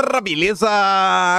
Galera, beleza?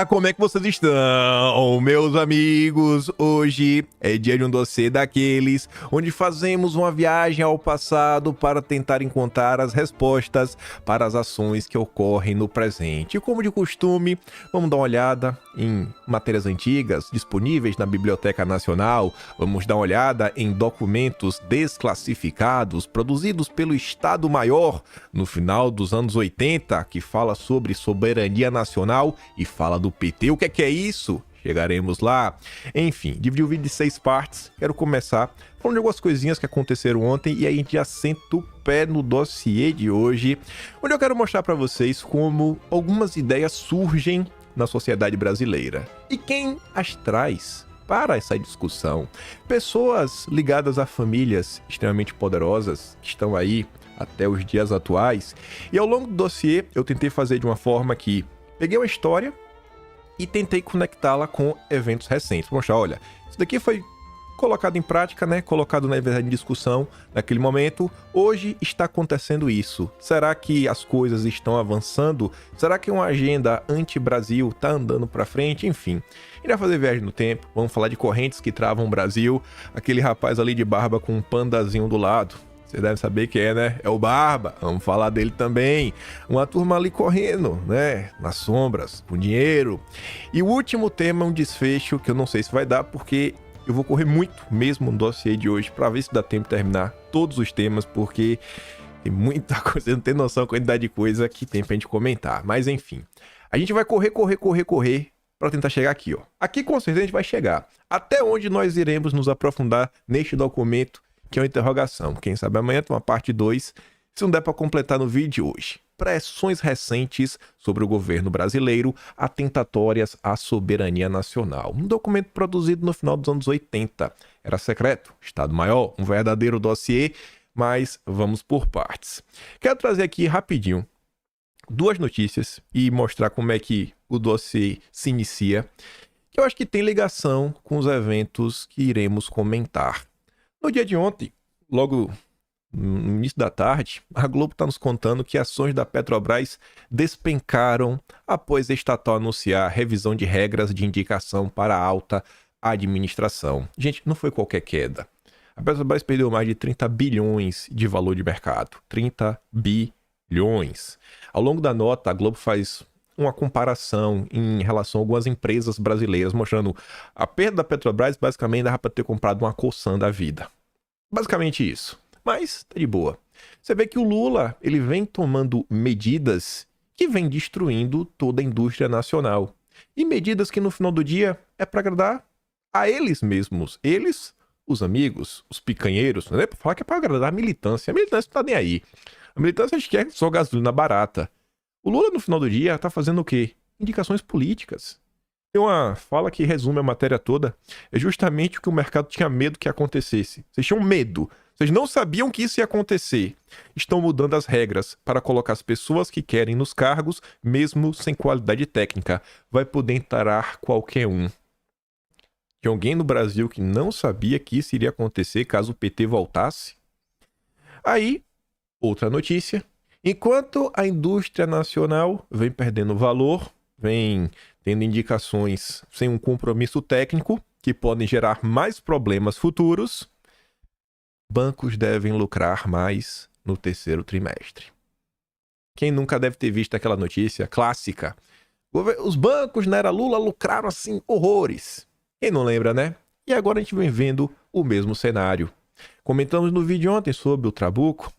Como é que vocês estão, meus amigos? Hoje é dia de um dossiê daqueles onde fazemos uma viagem ao passado para tentar encontrar as respostas para as ações que ocorrem no presente. E como de costume, vamos dar uma olhada em matérias antigas disponíveis na Biblioteca Nacional, vamos dar uma olhada em documentos desclassificados produzidos pelo Estado-Maior no final dos anos 80, que fala sobre soberania nacional e fala do PT. O que é isso? Chegaremos lá. Enfim, dividi o vídeo em 6 partes. Quero começar falando de algumas coisinhas que aconteceram ontem e aí a gente já senta o pé no dossiê de hoje, onde eu quero mostrar para vocês como algumas ideias surgem na sociedade brasileira e quem as traz para essa discussão. Pessoas ligadas a famílias extremamente poderosas que estão aí até os dias atuais. E ao longo do dossiê eu tentei fazer de uma forma que peguei uma história e tentei conectá-la com eventos recentes. Vou mostrar, olha, isso daqui foi colocado em prática, né? Colocado, na verdade, em discussão naquele momento. Hoje está acontecendo isso. Será que as coisas estão avançando? Será que uma agenda anti-Brasil está andando para frente? Enfim, a gente vai fazer viagem no tempo. Vamos falar de correntes que travam o Brasil. Aquele rapaz ali de barba com um pandazinho do lado. Você deve saber quem é, né? É o Barba. Vamos falar dele também. Uma turma ali correndo, né? Nas sombras, com dinheiro. E o último tema é um desfecho que eu não sei se vai dar, porque eu vou correr muito mesmo no dossiê de hoje para ver se dá tempo de terminar todos os temas, porque tem muita coisa, você não tem noção da quantidade de coisa que tem pra gente comentar. Mas enfim, a gente vai correr para tentar chegar aqui, ó. Aqui com certeza a gente vai chegar. Até onde nós iremos nos aprofundar neste documento, que é uma interrogação. Quem sabe amanhã tem uma parte 2, se não der para completar no vídeo de hoje. Pressões recentes sobre o governo brasileiro atentatórias à soberania nacional. Um documento produzido no final dos anos 80. Era secreto, Estado-Maior, um verdadeiro dossiê, mas vamos por partes. Quero trazer aqui rapidinho 2 notícias e mostrar como é que o dossiê se inicia, que eu acho que tem ligação com os eventos que iremos comentar. No dia de ontem, logo no início da tarde, a Globo está nos contando que ações da Petrobras despencaram após a estatal anunciar revisão de regras de indicação para a alta administração. Gente, não foi qualquer queda. A Petrobras perdeu mais de 30 bilhões de valor de mercado. 30 bilhões. Ao longo da nota, a Globo faz uma comparação em relação a algumas empresas brasileiras, mostrando a perda da Petrobras basicamente dava para ter comprado uma Cosan da vida. Basicamente isso. Mas tá de boa. Você vê que o Lula, ele vem tomando medidas que vem destruindo toda a indústria nacional. E medidas que no final do dia é para agradar a eles mesmos. Eles, os amigos, os picanheiros, não é para falar que é para agradar a militância. A militância não tá nem aí. A militância acho que é só gasolina barata. O Lula, no final do dia, tá fazendo o quê? Indicações políticas. Tem uma fala que resume a matéria toda. É justamente o que o mercado tinha medo que acontecesse. Vocês tinham medo. Vocês não sabiam que isso ia acontecer. Estão mudando as regras para colocar as pessoas que querem nos cargos, mesmo sem qualidade técnica. Vai poder entrar qualquer um. Tinha alguém no Brasil que não sabia que isso iria acontecer caso o PT voltasse? Aí, outra notícia. Enquanto a indústria nacional vem perdendo valor, vem tendo indicações sem um compromisso técnico, que podem gerar mais problemas futuros, bancos devem lucrar mais no terceiro trimestre. Quem nunca deve ter visto aquela notícia clássica? Os bancos na era Lula lucraram assim horrores. Quem não lembra, né? E agora a gente vem vendo o mesmo cenário. Comentamos no vídeo ontem sobre o Trabuco,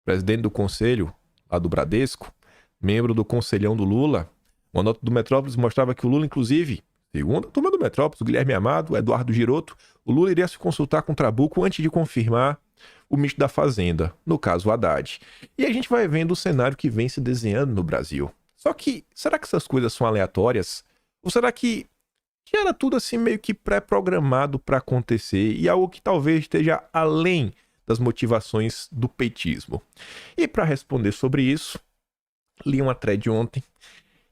presidente do conselho lá do Bradesco, membro do conselhão do Lula. Uma nota do Metrópolis mostrava que o Lula, inclusive, segundo a turma do Metrópolis, o Guilherme Amado, o Eduardo Giroto, o Lula iria se consultar com o Trabuco antes de confirmar o ministro da Fazenda, no caso o Haddad. E a gente vai vendo o cenário que vem se desenhando no Brasil. Só que, será que essas coisas são aleatórias? Ou será que já era tudo assim meio que pré-programado para acontecer e algo que talvez esteja além das motivações do petismo? E para responder sobre isso, li uma thread ontem.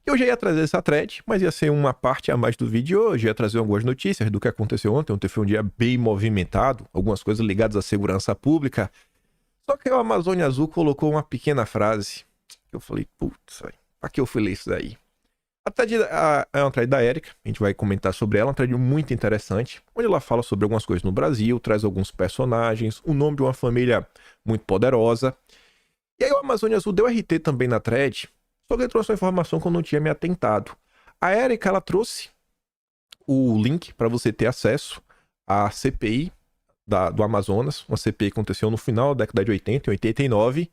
Eu já ia trazer essa thread, mas ia ser uma parte a mais do vídeo de hoje. Ia trazer algumas notícias do que aconteceu ontem. Ontem foi um dia bem movimentado, algumas coisas ligadas à segurança pública. Só que o Amazônia Azul colocou uma pequena frase. Eu falei, putz, pra que eu fui ler isso daí? É uma thread da Erika, a gente vai comentar sobre ela, uma thread muito interessante, onde ela fala sobre algumas coisas no Brasil, traz alguns personagens, o nome de uma família muito poderosa. E aí o Amazônia Azul deu RT também na thread, só que ele trouxe uma informação que eu não tinha me atentado. A Erika, ela trouxe o link para você ter acesso à CPI do Amazonas, uma CPI que aconteceu no final da década de 80, em 89.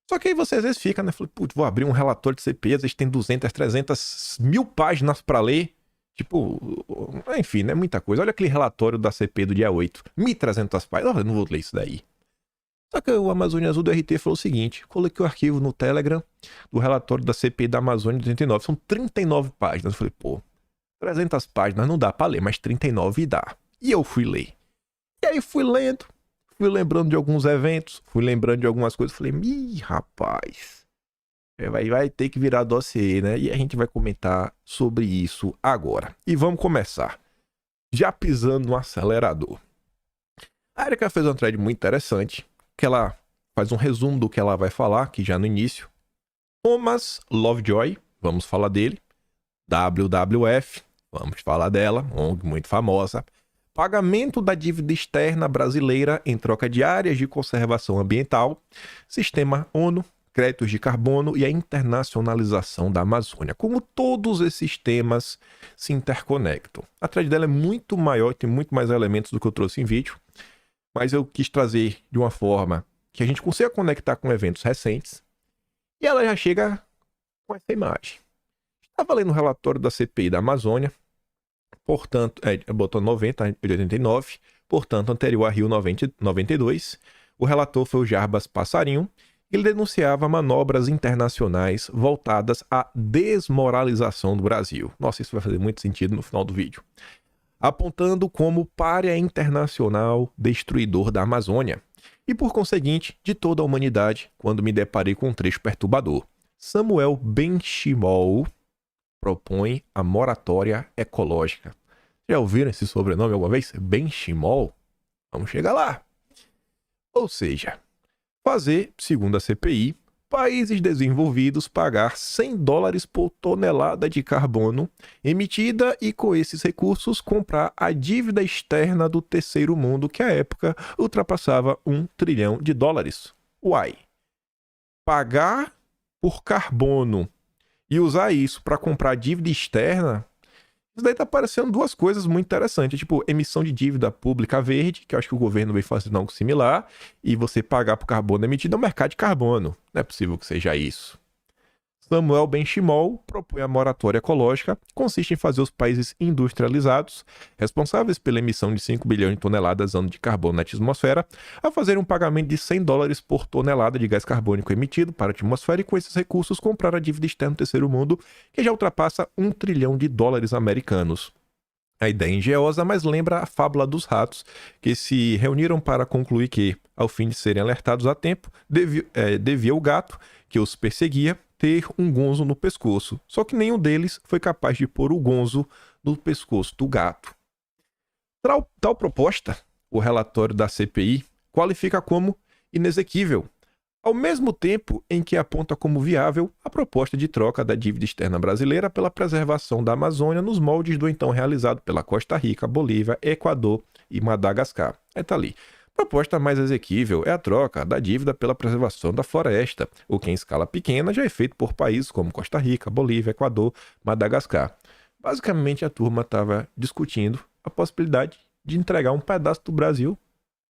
Só que aí você às vezes fica, né? Fala, putz, vou abrir um relatório de CPI, às vezes tem 200, 300 mil páginas para ler. Tipo, enfim, né? Muita coisa. Olha aquele relatório da CPI do dia 8, 1.300 páginas. Eu não vou ler isso daí. Só que o Amazônia Azul do RT falou o seguinte: coloquei o arquivo no Telegram do relatório da CPI da Amazônia de 89. São 39 páginas. Eu falei, pô, 300 páginas não dá pra ler, mas 39 dá. E eu fui ler. E aí fui lendo, fui lembrando de alguns eventos, fui lembrando de algumas coisas. Falei, rapaz, vai ter que virar dossiê, né? E a gente vai comentar sobre isso agora. E vamos começar. Já pisando no acelerador. A Erika fez uma thread muito interessante, que ela faz um resumo do que ela vai falar aqui já no início. Thomas Lovejoy, vamos falar dele. WWF, vamos falar dela, ONG muito famosa. Pagamento da dívida externa brasileira em troca de áreas de conservação ambiental, sistema ONU, créditos de carbono e a internacionalização da Amazônia. Como todos esses temas se interconectam. A thread dela é muito maior, tem muito mais elementos do que eu trouxe em vídeo, mas eu quis trazer de uma forma que a gente consiga conectar com eventos recentes. E ela já chega com essa imagem. Estava lendo o relatório da CPI da Amazônia, portanto, botou 90, de 89, portanto, anterior a Rio 92. O relator foi o Jarbas Passarinho. Ele denunciava manobras internacionais voltadas à desmoralização do Brasil. Nossa, isso vai fazer muito sentido no final do vídeo. Apontando como pária internacional destruidor da Amazônia e, por conseguinte, de toda a humanidade, quando me deparei com um trecho perturbador. Samuel Benchimol propõe a moratória ecológica. Já ouviram esse sobrenome alguma vez? Benchimol? Vamos chegar lá. Ou seja, fazer, segundo a CPI, países desenvolvidos pagar $100 por tonelada de carbono emitida e, com esses recursos, comprar a dívida externa do terceiro mundo, que à época ultrapassava $1 trilhão. Uai! Pagar por carbono e usar isso para comprar dívida externa, isso daí tá parecendo duas coisas muito interessantes. Tipo, emissão de dívida pública verde, que eu acho que o governo vem fazendo algo similar, e você pagar por carbono emitido é um mercado de carbono. Não é possível que seja isso. Samuel Benchimol propõe a moratória ecológica, consiste em fazer os países industrializados, responsáveis pela emissão de 5 bilhões de toneladas ano de carbono na atmosfera, a fazer um pagamento de $100 por tonelada de gás carbônico emitido para a atmosfera e, com esses recursos, comprar a dívida externa do terceiro mundo, que já ultrapassa $1 trilhão americanos. A ideia é engenhosa, mas lembra a fábula dos ratos, que se reuniram para concluir que, ao fim de serem alertados a tempo, devia o gato, que os perseguia, ter um gonzo no pescoço. Só que nenhum deles foi capaz de pôr o gonzo no pescoço do gato. Tal proposta, o relatório da CPI, qualifica como inexequível, ao mesmo tempo em que aponta como viável a proposta de troca da dívida externa brasileira pela preservação da Amazônia nos moldes do então realizado pela Costa Rica, Bolívia, Equador e Madagascar. Aí tá ali. A proposta mais exequível é a troca da dívida pela preservação da floresta, o que em escala pequena já é feito por países como Costa Rica, Bolívia, Equador, Madagascar. Basicamente, a turma estava discutindo a possibilidade de entregar um pedaço do Brasil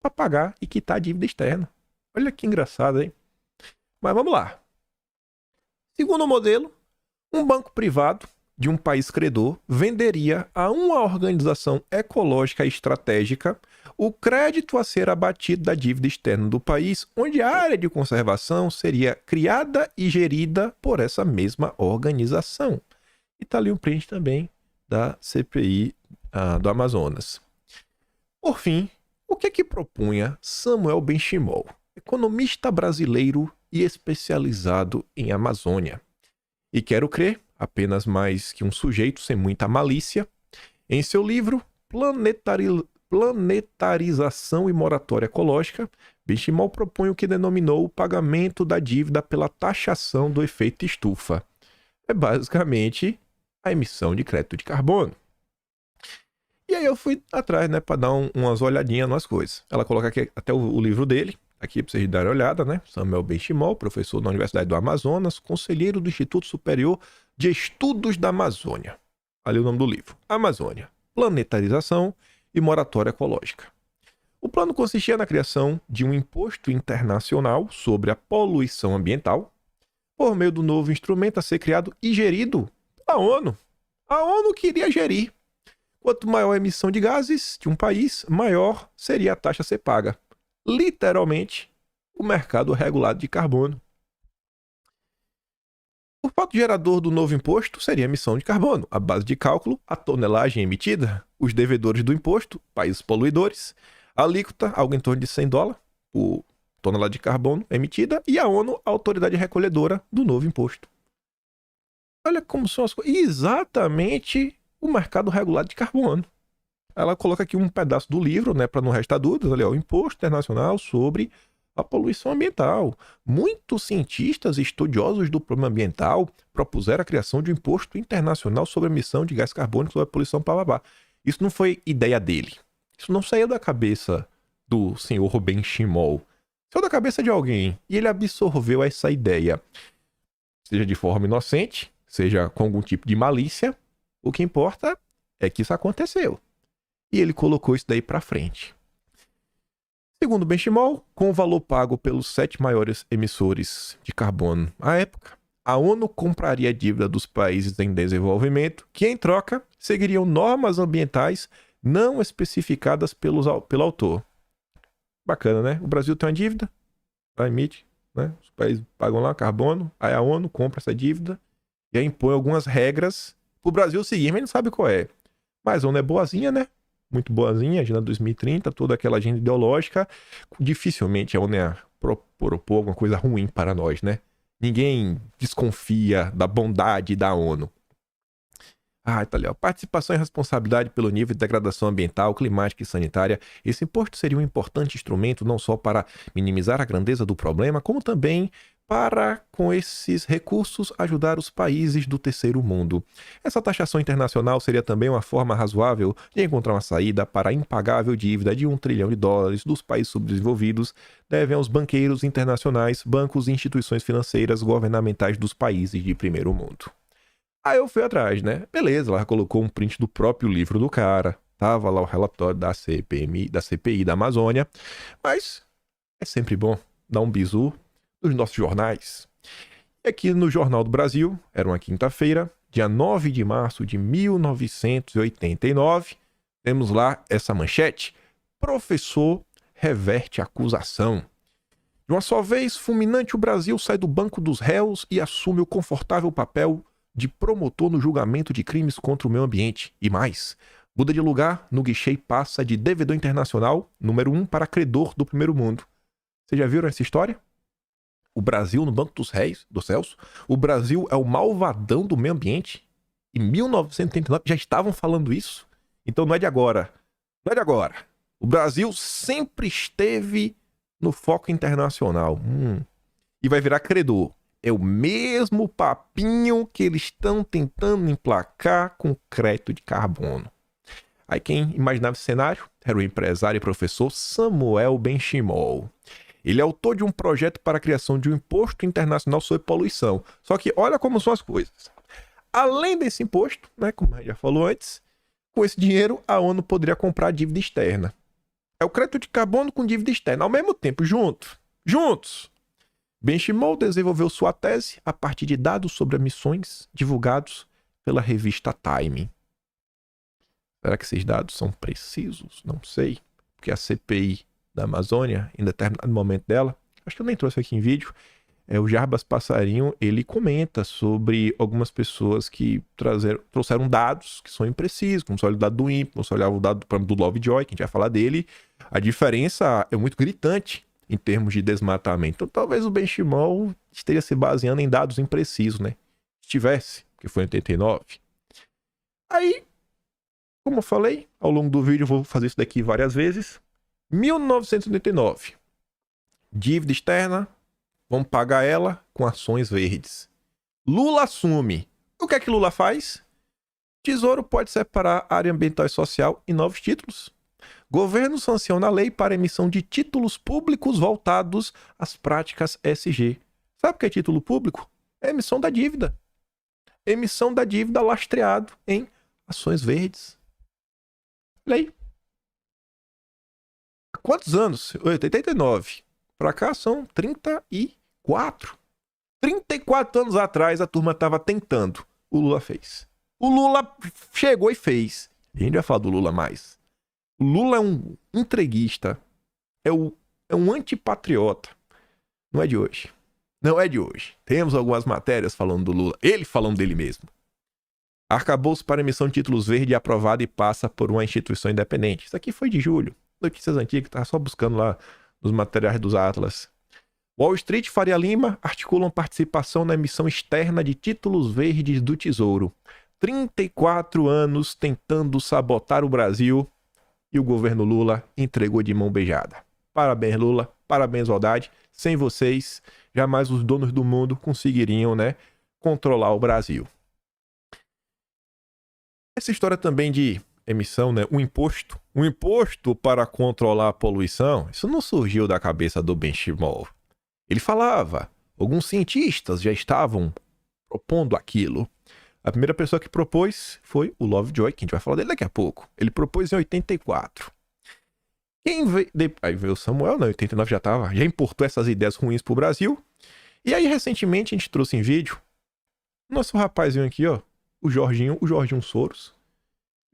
para pagar e quitar a dívida externa. Olha que engraçado, hein? Mas vamos lá. Segundo o modelo, um banco privado de um país credor venderia a uma organização ecológica estratégica o crédito a ser abatido da dívida externa do país, onde a área de conservação seria criada e gerida por essa mesma organização. E está ali um print também da CPI do Amazonas. Por fim, o que propunha Samuel Benchimol, economista brasileiro e especializado em Amazônia? E quero crer, apenas mais que um sujeito sem muita malícia, em seu livro Planetarização e Moratória Ecológica, Benchimol propõe o que denominou o pagamento da dívida pela taxação do efeito estufa. É basicamente a emissão de crédito de carbono. E aí eu fui atrás, né, para dar umas olhadinhas nas coisas. Ela coloca aqui até o livro dele, aqui para vocês darem uma olhada, né? Samuel Benchimol, professor da Universidade do Amazonas, conselheiro do Instituto Superior de Estudos da Amazônia. Ali o nome do livro. Amazônia, planetarização e moratória ecológica. O plano consistia na criação de um imposto internacional sobre a poluição ambiental, por meio do novo instrumento a ser criado e gerido pela ONU. A ONU queria gerir. Quanto maior a emissão de gases de um país, maior seria a taxa a ser paga. Literalmente, o mercado regulado de carbono. O fato gerador do novo imposto seria a emissão de carbono. A base de cálculo, a tonelagem emitida, os devedores do imposto, países poluidores, a alíquota, algo em torno de $100 por tonelada de carbono emitida, e a ONU, a autoridade recolhedora do novo imposto. Olha como são as coisas. Exatamente o mercado regulado de carbono. Ela coloca aqui um pedaço do livro, né, para não restar dúvidas, ali, ó, o Imposto Internacional sobre a Poluição Ambiental. Muitos cientistas e estudiosos do problema ambiental propuseram a criação de um imposto internacional sobre a emissão de gás carbônico sobre a poluição, blá. Isso não foi ideia dele. Isso não saiu da cabeça do senhor Benchimol. Saiu da cabeça de alguém e ele absorveu essa ideia. Seja de forma inocente, seja com algum tipo de malícia, o que importa é que isso aconteceu. E ele colocou isso daí para frente. Segundo Benchimol, com o valor pago pelos 7 maiores emissores de carbono à época, a ONU compraria a dívida dos países em desenvolvimento, que em troca seguiriam normas ambientais não especificadas pelo autor. Bacana, né? O Brasil tem uma dívida, emite, né? Os países pagam lá carbono, aí a ONU compra essa dívida e aí impõe algumas regras pro Brasil seguir, mas não sabe qual é. Mas a ONU é boazinha, né? Muito boazinha, agenda 2030, toda aquela agenda ideológica. Dificilmente a ONU ia propor alguma coisa ruim para nós, né? Ninguém desconfia da bondade da ONU. Tá ali, ó. Participação e responsabilidade pelo nível de degradação ambiental, climática e sanitária. Esse imposto seria um importante instrumento não só para minimizar a grandeza do problema, como também para, com esses recursos, ajudar os países do terceiro mundo. Essa taxação internacional seria também uma forma razoável de encontrar uma saída para a impagável dívida de $1 trilhão dos países subdesenvolvidos devem aos banqueiros internacionais, bancos e instituições financeiras governamentais dos países de primeiro mundo. Aí eu fui atrás, né? Beleza, ela colocou um print do próprio livro do cara. Tava lá o relatório da CPI da Amazônia. Mas é sempre bom dar um bizu nos nossos jornais. E aqui no Jornal do Brasil, era uma quinta-feira, dia 9 de março de 1989, temos lá essa manchete: professor reverte acusação. De uma só vez, fulminante, o Brasil sai do banco dos réus e assume o confortável papel de promotor no julgamento de crimes contra o meio ambiente. E mais, muda de lugar no guichê e passa de devedor internacional, número 1, para credor do primeiro mundo. Vocês já viram essa história? O Brasil no banco dos céus. O Brasil é o malvadão do meio ambiente. Em 1989 já estavam falando isso. Então não é de agora. Não é de agora. O Brasil sempre esteve no foco internacional. E vai virar credor. É o mesmo papinho que eles estão tentando emplacar com crédito de carbono. Aí quem imaginava esse cenário era o empresário e professor Samuel Benchimol. Ele é autor de um projeto para a criação de um imposto internacional sobre poluição. Só que olha como são as coisas. Além desse imposto, né, como a gente já falou antes, com esse dinheiro a ONU poderia comprar dívida externa. É o crédito de carbono com dívida externa, ao mesmo tempo, juntos. Benchimol desenvolveu sua tese a partir de dados sobre emissões divulgados pela revista Time. Será que esses dados são precisos? Não sei. Porque a CPI da Amazônia, em determinado momento dela, acho que eu nem trouxe aqui em vídeo, o Jarbas Passarinho, ele comenta sobre algumas pessoas que trouxeram dados que são imprecisos, como se olha o dado do INPE, como se olhar o dado do Lovejoy, que a gente vai falar dele. A diferença é muito gritante em termos de desmatamento. Então talvez o Benchimol esteja se baseando em dados imprecisos, né? Estivesse, porque foi em 89. Aí, como eu falei, ao longo do vídeo eu vou fazer isso daqui várias vezes. 1989. Dívida externa, vamos pagar ela com ações verdes. Lula assume. O que é que Lula faz? Tesouro pode separar área ambiental e social em novos títulos. Governo sanciona a lei para emissão de títulos públicos voltados às práticas ESG. Sabe o que é título público? É emissão da dívida. Emissão da dívida lastreado em ações verdes. Lei. Há quantos anos? 89. Para cá são 34. 34 anos atrás a turma estava tentando. O Lula fez. O Lula chegou e fez. A gente vai falar do Lula mais. O Lula é um entreguista. É um antipatriota. Não é de hoje. Não é de hoje. Temos algumas matérias falando do Lula. Ele falando dele mesmo. Arcabouço para emissão de títulos verde aprovado e passa por uma instituição independente. Isso aqui foi de julho. Notícias antigas. Estava só buscando lá nos materiais dos Atlas. Wall Street e Faria Lima articulam participação na emissão externa de títulos verdes do Tesouro. 34 anos tentando sabotar o Brasil e o governo Lula entregou de mão beijada. Parabéns, Lula. Parabéns, Haddad. Sem vocês, jamais os donos do mundo conseguiriam, controlar o Brasil. Essa história também de emissão, um imposto para controlar a poluição, isso não surgiu da cabeça do Benchimol. Ele falava, alguns cientistas já estavam propondo aquilo. A primeira pessoa que propôs foi o Lovejoy, que a gente vai falar dele daqui a pouco. Ele propôs em 84. Aí veio o Samuel, em 89 já importou essas ideias ruins pro Brasil. E aí, recentemente, a gente trouxe em vídeo nosso rapazinho aqui, o Jorginho Soros.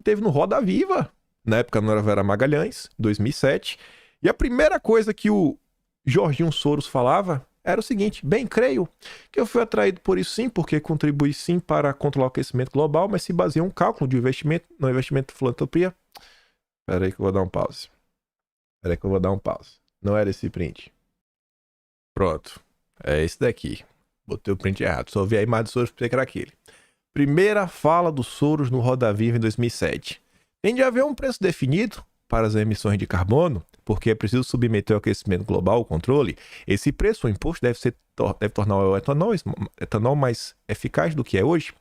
Teve no Roda Viva, na época não era Vera Magalhães, 2007. E a primeira coisa que o Jorginho Soros falava era o seguinte: bem, creio que eu fui atraído por isso sim, porque contribui sim para controlar o aquecimento global, mas se baseia em um cálculo de investimento, no investimento de filantropia. Espera aí que eu vou dar um pause. Não era esse print. Pronto. É esse daqui. Botei o print errado. Só vi a imagem do Soros para que era aquele. Primeira fala do Soros no Roda Viva em 2007. Tem de haver um preço definido para as emissões de carbono, porque é preciso submeter ao aquecimento global ao controle. Esse preço, o imposto, deve tornar o etanol mais eficaz do que é hoje.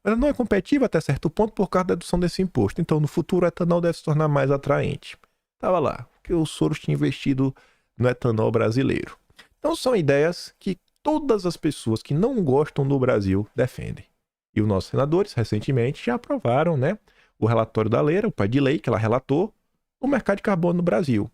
O etanol é competitivo até certo ponto por causa da dedução desse imposto. Então, no futuro, o etanol deve se tornar mais atraente. Estava lá, porque o Soros tinha investido no etanol brasileiro. Então, são ideias que todas as pessoas que não gostam do Brasil defendem. E os nossos senadores, recentemente, já aprovaram, o relatório da Leira, o pai de lei que ela relatou, o mercado de carbono no Brasil.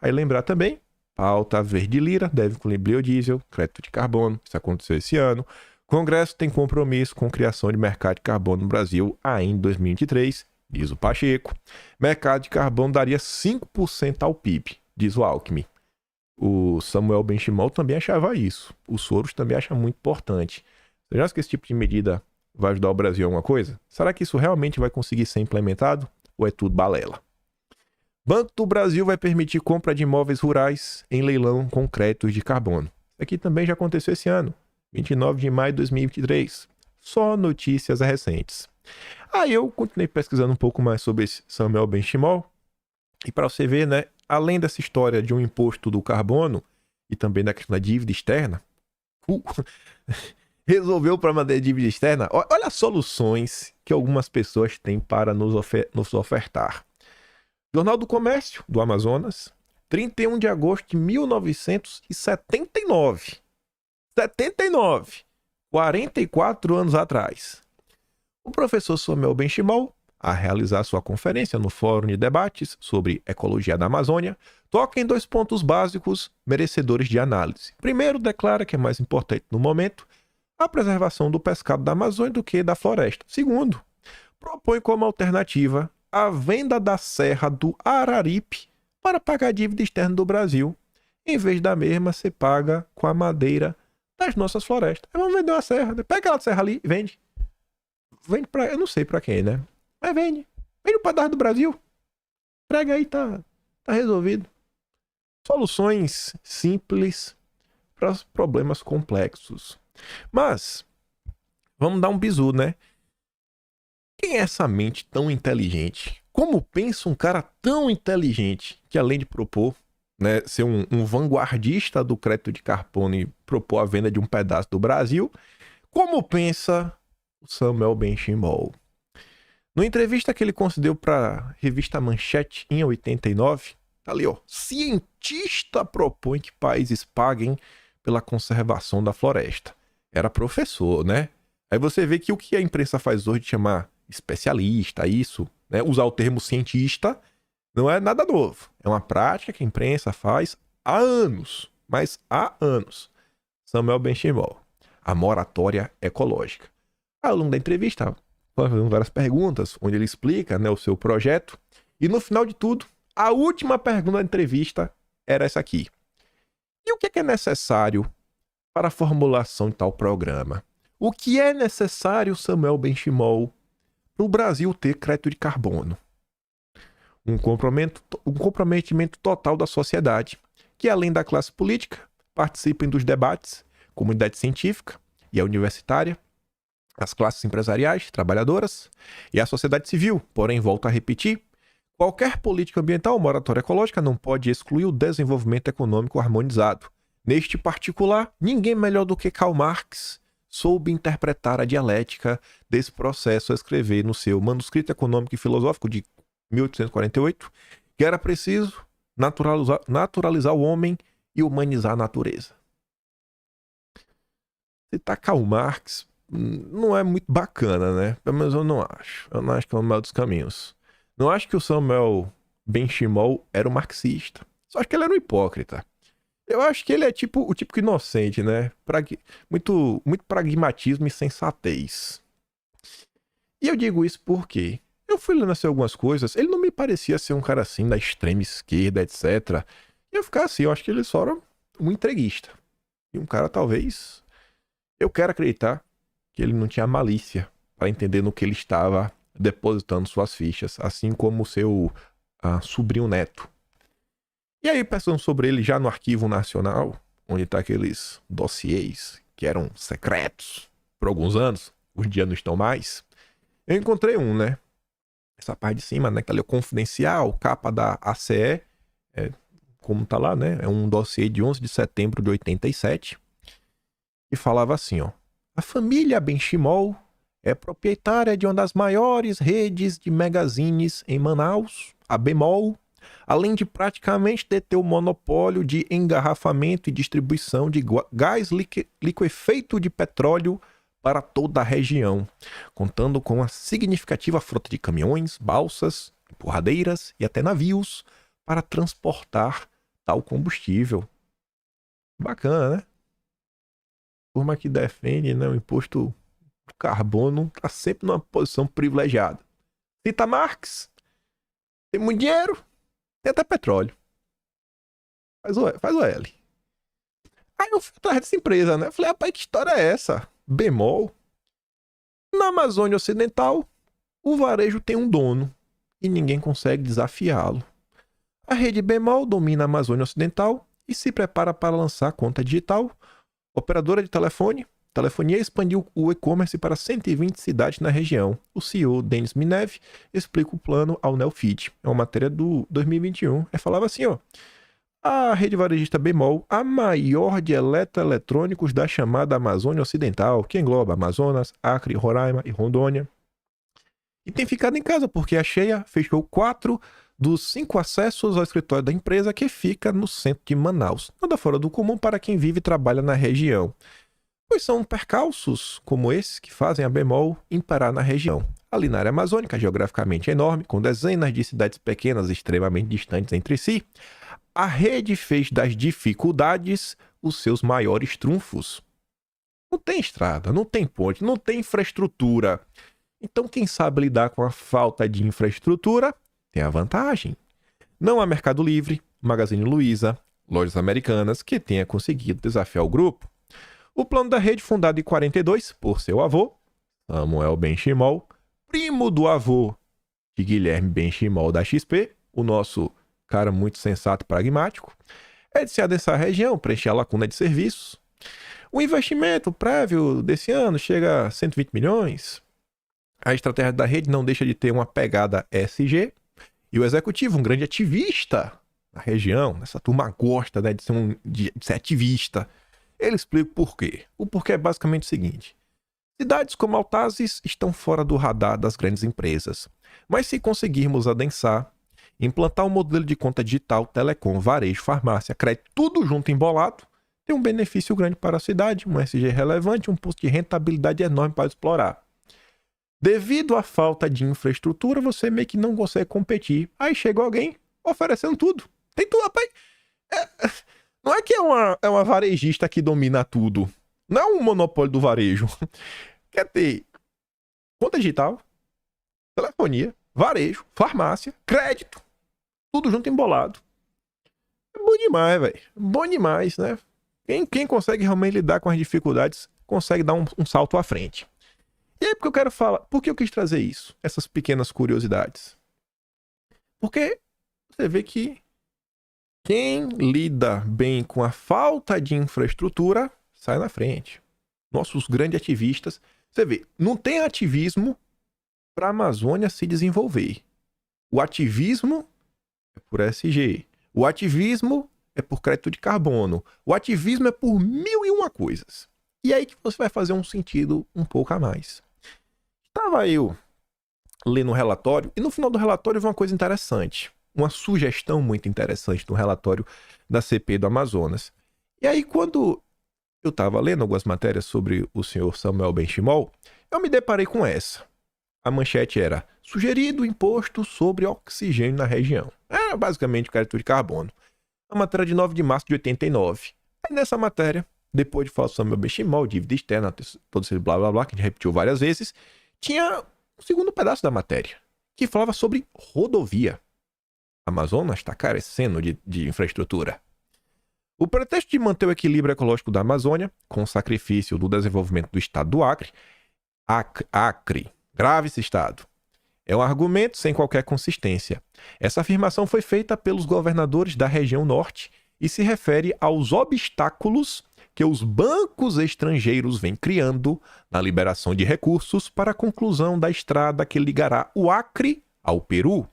Aí lembrar também, pauta verde lira, deve incluir biodiesel, crédito de carbono, isso aconteceu esse ano. O Congresso tem compromisso com a criação de mercado de carbono no Brasil ainda em 2023, diz o Pacheco. Mercado de carbono daria 5% ao PIB, diz o Alckmin. O Samuel Benchimol também achava isso. O Soros também acha muito importante. Você já acha que esse tipo de medida vai ajudar o Brasil em alguma coisa? Será que isso realmente vai conseguir ser implementado? Ou é tudo balela? Banco do Brasil vai permitir compra de imóveis rurais em leilão com créditos de carbono. Isso aqui também já aconteceu esse ano, 29 de maio de 2023. Só notícias recentes. Aí eu continuei pesquisando um pouco mais sobre esse Samuel Benchimol. E para você ver, além dessa história de um imposto do carbono e também da questão da dívida externa, resolveu o problema da dívida externa. Olha as soluções que algumas pessoas têm para nos ofertar. Jornal do Comércio, do Amazonas, 31 de agosto de 1979. 44 anos atrás. O professor Samuel Benchimol, a realizar sua conferência no Fórum de Debates sobre Ecologia da Amazônia, toca em 2 pontos básicos merecedores de análise. Primeiro, declara que é mais importante no momento a preservação do pescado da Amazônia do que da floresta. Segundo, propõe como alternativa a venda da serra do Araripe para pagar a dívida externa do Brasil. Em vez da mesma, você paga com a madeira das nossas florestas. Vamos vender uma serra. Pega aquela serra ali e vende. Vende pra... Eu não sei pra quem, Mas vende. Vende o pedaço do Brasil. Entrega aí, tá resolvido. Soluções simples para os problemas complexos. Mas, vamos dar um bizu, Quem é essa mente tão inteligente? Como pensa um cara tão inteligente que, além de propor, ser um vanguardista do crédito de carbono e propor a venda de um pedaço do Brasil, como pensa o Samuel Benchimol? Numa entrevista que ele concedeu para a revista Manchete em 89, tá ali, ó. Cientista propõe que países paguem pela conservação da floresta. Era professor, né? Aí você vê que o que a imprensa faz hoje de chamar especialista, isso, né? Usar o termo cientista não é nada novo. É uma prática que a imprensa faz há anos, mas há anos. Samuel Benchimol, a moratória ecológica. Ao longo da entrevista, fazendo várias perguntas, onde ele explica, né, o seu projeto. E no final de tudo, a última pergunta da entrevista era essa aqui. E o que é necessário para a formulação de tal programa? O que é necessário, Samuel Benchimol, para o Brasil ter crédito de carbono? Um comprometimento total da sociedade, que além da classe política, participem dos debates, comunidade científica e a universitária, as classes empresariais, trabalhadoras e a sociedade civil. Porém, volto a repetir, qualquer política ambiental ou moratória ecológica não pode excluir o desenvolvimento econômico harmonizado. Neste particular, ninguém melhor do que Karl Marx soube interpretar a dialética desse processo ao escrever no seu Manuscrito Econômico e Filosófico de 1848, que era preciso naturalizar o homem e humanizar a natureza. Citar Karl Marx não é muito bacana, né? Pelo menos eu não acho. Eu não acho que é o melhor dos caminhos. Não acho que o Samuel Benchimol era um marxista. Só acho que ele era um hipócrita. Eu acho que ele é o típico inocente, né? Muito pragmatismo e sensatez. E eu digo isso porque eu fui lendo assim algumas coisas, ele não me parecia ser um cara assim da extrema esquerda, etc. E eu ficar assim, eu acho que ele só era um entreguista. E um cara talvez... Eu quero acreditar que ele não tinha malícia para entender no que ele estava depositando suas fichas, assim como o seu sobrinho neto. E aí, pensando sobre ele já no Arquivo Nacional, onde tá aqueles dossiês que eram secretos por alguns anos, hoje em dia não estão mais, eu encontrei um, né? Essa parte de cima, né? Que tá ali o confidencial, capa da ACE, como tá lá, né? É um dossiê de 11 de setembro de 87, e falava assim, ó. A família Benchimol é proprietária de uma das maiores redes de magazines em Manaus, a Bemol, além de praticamente deter o monopólio de engarrafamento e distribuição de gás liquefeito de petróleo para toda a região, contando com uma significativa frota de caminhões, balsas, empurradeiras e até navios para transportar tal combustível. Bacana, né? Turma que defende, né, o imposto do carbono está sempre numa posição privilegiada. Cita Marx, tem muito dinheiro, tem até petróleo. Faz o L. Aí eu fui atrás dessa empresa, né? Falei, rapaz, que história é essa? Bemol. Na Amazônia Ocidental, o varejo tem um dono e ninguém consegue desafiá-lo. A rede Bemol domina a Amazônia Ocidental e se prepara para lançar a conta digital. Operadora de telefonia expandiu o e-commerce para 120 cidades na região. O CEO, Denis Minev, explica o plano ao Neofeed. É uma matéria do 2021. Ele falava assim, ó. A rede varejista Bemol, a maior de eletroeletrônicos da chamada Amazônia Ocidental, que engloba Amazonas, Acre, Roraima e Rondônia. E tem ficado em casa porque a Sheia fechou 4 dos 5 acessos ao escritório da empresa, que fica no centro de Manaus. Nada fora do comum para quem vive e trabalha na região. Pois são percalços como esse que fazem a Bemol imperar na região. Ali na área amazônica, geograficamente enorme, com dezenas de cidades pequenas extremamente distantes entre si, a rede fez das dificuldades os seus maiores trunfos. Não tem estrada, não tem ponte, não tem infraestrutura. Então quem sabe lidar com a falta de infraestrutura tem a vantagem. Não há Mercado Livre, Magazine Luiza, lojas americanas que tenha conseguido desafiar o grupo. O plano da rede, fundado em 42 por seu avô, Samuel Benchimol, primo do avô de Guilherme Benchimol da XP, o nosso cara muito sensato e pragmático, é de se adensar a região, preencher a lacuna de serviços. O investimento prévio desse ano chega a 120 milhões. A estratégia da rede não deixa de ter uma pegada ESG. E o executivo, um grande ativista na região, essa turma gosta, né, de ser ativista. Ele explica o porquê. O porquê é basicamente o seguinte. Cidades como Altazes estão fora do radar das grandes empresas, mas se conseguirmos adensar, implantar um modelo de conta digital, telecom, varejo, farmácia, crédito, tudo junto embolado, tem um benefício grande para a cidade, um SG relevante, um custo de rentabilidade enorme para explorar. Devido à falta de infraestrutura, você meio que não consegue competir. Aí chega alguém oferecendo tudo. Tem tudo, rapaz. Não é que é uma varejista que domina tudo. Não é um monopólio do varejo. Quer ter conta digital, telefonia, varejo, farmácia, crédito. Tudo junto embolado. É bom demais, velho. Bom demais, né? Quem consegue realmente lidar com as dificuldades, consegue dar um salto à frente. E aí, porque eu quero falar... Por que eu quis trazer isso? Essas pequenas curiosidades. Porque você vê que quem lida bem com a falta de infraestrutura sai na frente. Nossos grandes ativistas... Você vê, não tem ativismo para a Amazônia se desenvolver. O ativismo é por SG. O ativismo é por crédito de carbono. O ativismo é por 1001 coisas. E aí que você vai fazer um sentido um pouco a mais. Estava eu lendo o relatório, e no final do relatório vi uma coisa interessante. Uma sugestão muito interessante no relatório da CPI do Amazonas. E aí, quando eu estava lendo algumas matérias sobre o senhor Samuel Benchimol, eu me deparei com essa. A manchete era: sugerido imposto sobre oxigênio na região. Era basicamente crédito de carbono. A matéria de 9 de março de 89. Aí nessa matéria, depois de falar sobre Samuel Benchimol, dívida externa, todo esse blá blá blá, que a gente repetiu várias vezes, tinha um segundo pedaço da matéria, que falava sobre rodovia. A Amazonas está carecendo de infraestrutura. O pretexto de manter o equilíbrio ecológico da Amazônia, com o sacrifício do desenvolvimento do estado do Acre, grave esse estado, é um argumento sem qualquer consistência. Essa afirmação foi feita pelos governadores da região norte e se refere aos obstáculos que os bancos estrangeiros vêm criando na liberação de recursos para a conclusão da estrada que ligará o Acre ao Peru.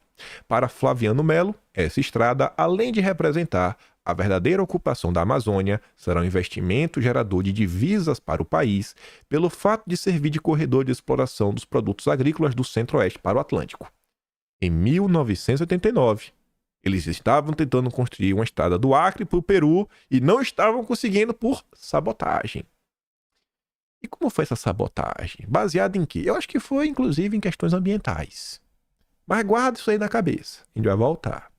Para Flaviano Melo, essa estrada, além de representar a verdadeira ocupação da Amazônia, será um investimento gerador de divisas para o país, pelo fato de servir de corredor de exploração dos produtos agrícolas do Centro-Oeste para o Atlântico. Em 1989, eles estavam tentando construir uma estrada do Acre para o Peru e não estavam conseguindo por sabotagem. E como foi essa sabotagem? Baseada em quê? Eu acho que foi, inclusive, em questões ambientais. Mas guarda isso aí na cabeça. A gente vai voltar.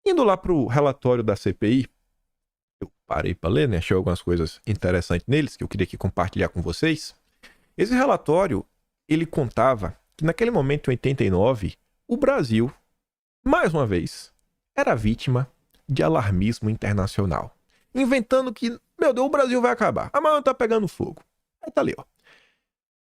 Indo lá para o relatório da CPI, eu parei para ler, né? Achei algumas coisas interessantes neles que eu queria aqui compartilhar com vocês. Esse relatório, ele contava que naquele momento, em 89, o Brasil, mais uma vez, era vítima de alarmismo internacional. Inventando que, meu Deus, o Brasil vai acabar. A Amazônia tá pegando fogo. Aí tá ali, ó.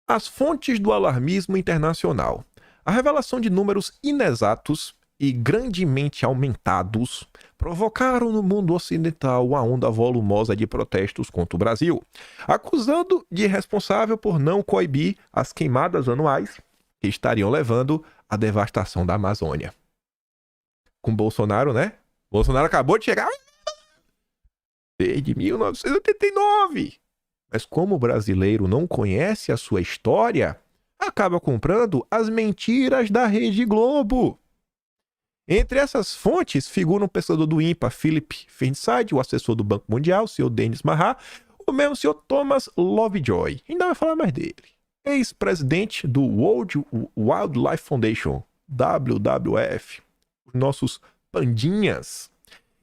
As fontes do alarmismo internacional. A revelação de números inexatos e grandemente aumentados provocaram no mundo ocidental uma onda volumosa de protestos contra o Brasil, acusando de responsável por não coibir as queimadas anuais que estariam levando à devastação da Amazônia. Com Bolsonaro, né? Bolsonaro acabou de chegar desde 1989. Mas como o brasileiro não conhece a sua história, acaba comprando as mentiras da Rede Globo. Entre essas fontes figuram o pesquisador do INPA, Philip Fernside, o assessor do Banco Mundial, o senhor Denis Mahat, o mesmo senhor Thomas Lovejoy. Ainda vai falar mais dele. Ex-presidente do World Wildlife Foundation, WWF, os nossos pandinhas,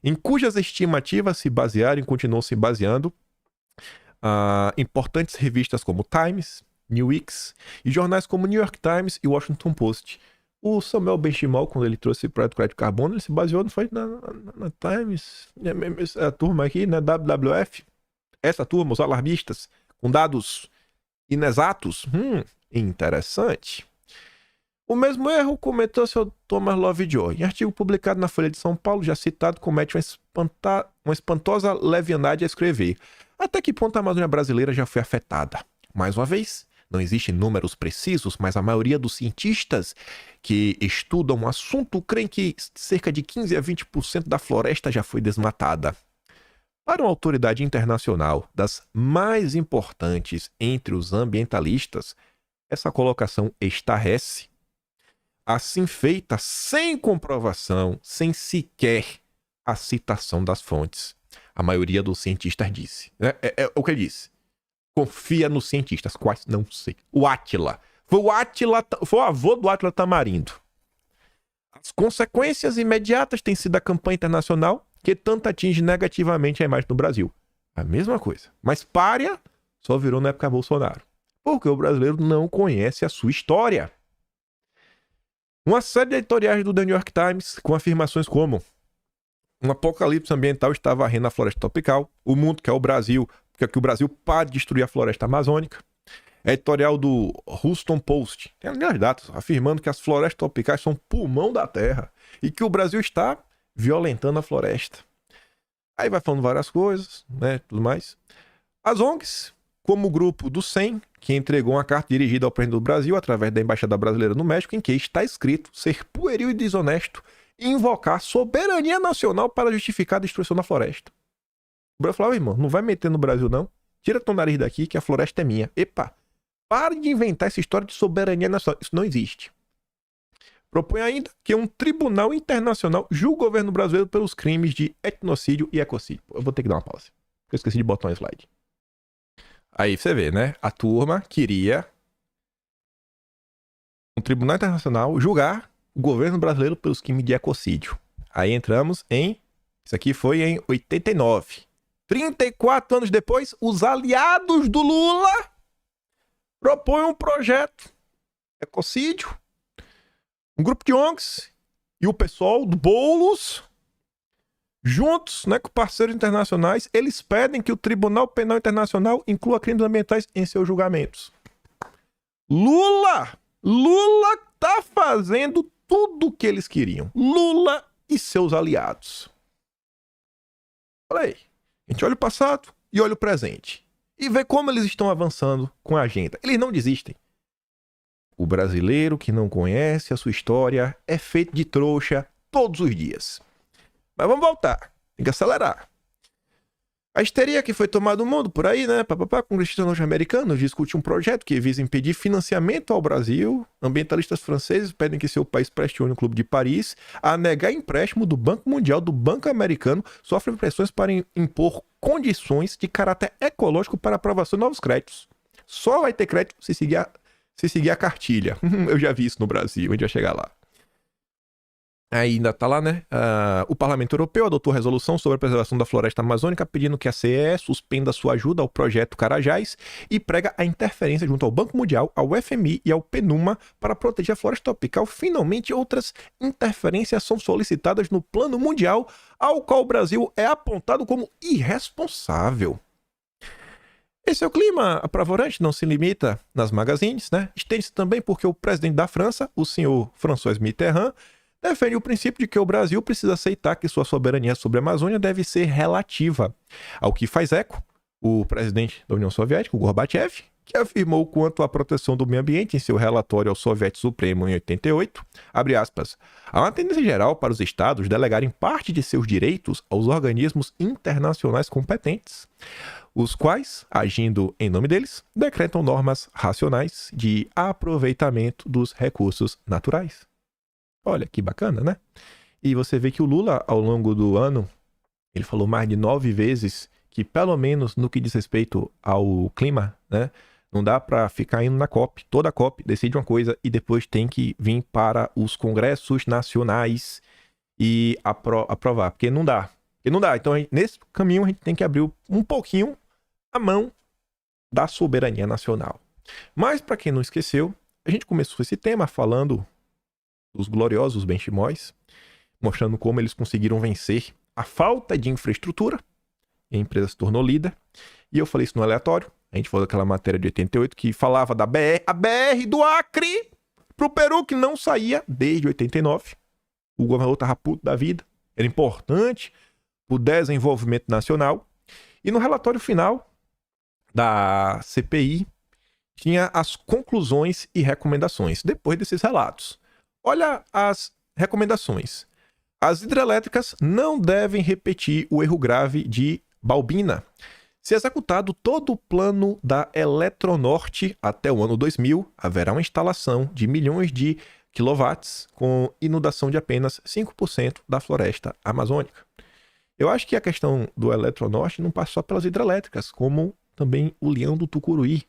em cujas estimativas se basearam e continuam se baseando importantes revistas como Times, Newsweek e jornais como New York Times e Washington Post. O Samuel Benchimol, quando ele trouxe o projeto crédito carbono, ele se baseou na Times, a turma aqui, né, WWF, essa turma, os alarmistas, com dados inexatos. Interessante. O mesmo erro comentou o Sr. Thomas Lovejoy. Em artigo publicado na Folha de São Paulo, já citado, comete uma espantosa leviandade a escrever. Até que ponto a Amazônia brasileira já foi afetada? Mais uma vez, não existem números precisos, mas a maioria dos cientistas que estudam o assunto creem que cerca de 15 a 20% da floresta já foi desmatada. Para uma autoridade internacional das mais importantes entre os ambientalistas, essa colocação estarrece, assim feita sem comprovação, sem sequer a citação das fontes. A maioria dos cientistas disse. É o que ele disse. Confia nos cientistas. Quais? Não sei. O Átila. Foi o avô do Átila Tamarindo. As consequências imediatas têm sido a campanha internacional que tanto atinge negativamente a imagem do Brasil. A mesma coisa. Mas pária só virou na época Bolsonaro. Porque o brasileiro não conhece a sua história. Uma série de editoriais do The New York Times com afirmações como: um apocalipse ambiental está varrendo a floresta tropical, o mundo quer o Brasil, quer que o Brasil pare de destruir a floresta amazônica. Editorial do Houston Post tem as datas afirmando que as florestas tropicais são pulmão da terra e que o Brasil está violentando a floresta. Aí vai falando várias coisas, né, tudo mais. As ONGs, como o grupo do 100, que entregou uma carta dirigida ao presidente do Brasil através da Embaixada Brasileira no México, em que está escrito ser pueril e desonesto e invocar soberania nacional para justificar a destruição da floresta. O Brasil falou: irmão, não vai meter no Brasil não, tira teu nariz daqui que a floresta é minha. Epa, pare de inventar essa história de soberania nacional, isso não existe. Propõe ainda que um tribunal internacional julgue o governo brasileiro pelos crimes de etnocídio e ecocídio. Eu vou ter que dar uma pausa, porque eu esqueci de botar um slide. Aí você vê, né? A turma queria um tribunal internacional julgar o governo brasileiro pelos crimes de ecocídio. Aí entramos em... Isso aqui foi em 89. 34 anos depois, os aliados do Lula propõem um projeto ecocídio. Um grupo de ONGs e o pessoal do Boulos, juntos, né, com parceiros internacionais, eles pedem que o Tribunal Penal Internacional inclua crimes ambientais em seus julgamentos. Lula tá fazendo tudo o que eles queriam. Lula e seus aliados. Olha aí. A gente olha o passado e olha o presente. E vê como eles estão avançando com a agenda. Eles não desistem. O brasileiro que não conhece a sua história é feito de trouxa todos os dias. Mas vamos voltar. Tem que acelerar. A histeria que foi tomada no mundo por aí, né? Congressistas norte-americanos discutem um projeto que visa impedir financiamento ao Brasil. Ambientalistas franceses pedem que seu país pressione o Clube de Paris a negar empréstimo do Banco Mundial, do Banco Americano, sofrem pressões para impor condições de caráter ecológico para aprovação de novos créditos. Só vai ter crédito se seguir a cartilha. Eu já vi isso no Brasil, a gente vai chegar lá. Aí ainda tá lá, né? O Parlamento Europeu adotou a resolução sobre a preservação da floresta amazônica, pedindo que a CE suspenda sua ajuda ao projeto Carajás e prega a interferência junto ao Banco Mundial, ao FMI e ao PNUMA para proteger a floresta tropical. Finalmente, outras interferências são solicitadas no Plano Mundial, ao qual o Brasil é apontado como irresponsável. Esse é o clima apavorante, não se limita nas magazines, né? Estende-se também porque o presidente da França, o senhor François Mitterrand, defende o princípio de que o Brasil precisa aceitar que sua soberania sobre a Amazônia deve ser relativa. Ao que faz eco o presidente da União Soviética, o Gorbachev, que afirmou quanto à proteção do meio ambiente em seu relatório ao Soviético Supremo em 88, abre aspas, há uma tendência geral para os estados delegarem parte de seus direitos aos organismos internacionais competentes, os quais, agindo em nome deles, decretam normas racionais de aproveitamento dos recursos naturais. Olha, que bacana, né? E você vê que o Lula, ao longo do ano, ele falou mais de 9 vezes que, pelo menos no que diz respeito ao clima, né? Não dá para ficar indo na COP. Toda COP decide uma coisa e depois tem que vir para os congressos nacionais e aprovar. Porque não dá. Então, nesse caminho, a gente tem que abrir um pouquinho a mão da soberania nacional. Mas, para quem não esqueceu, a gente começou esse tema falando dos gloriosos benchimóis, mostrando como eles conseguiram vencer a falta de infraestrutura, e a empresa se tornou líder. E eu falei isso no aleatório, a gente falou daquela matéria de 88 que falava da BR, a BR do Acre pro Peru, que não saía desde 89. O governador estava puto da vida, era importante o desenvolvimento nacional. E no relatório final da CPI tinha as conclusões e recomendações depois desses relatos. Olha as recomendações. As hidrelétricas não devem repetir o erro grave de Balbina. Se executado todo o plano da Eletronorte até o ano 2000, haverá uma instalação de milhões de quilowatts com inundação de apenas 5% da floresta amazônica. Eu acho que a questão do Eletronorte não passa só pelas hidrelétricas, como também o Leão do Tucuruí,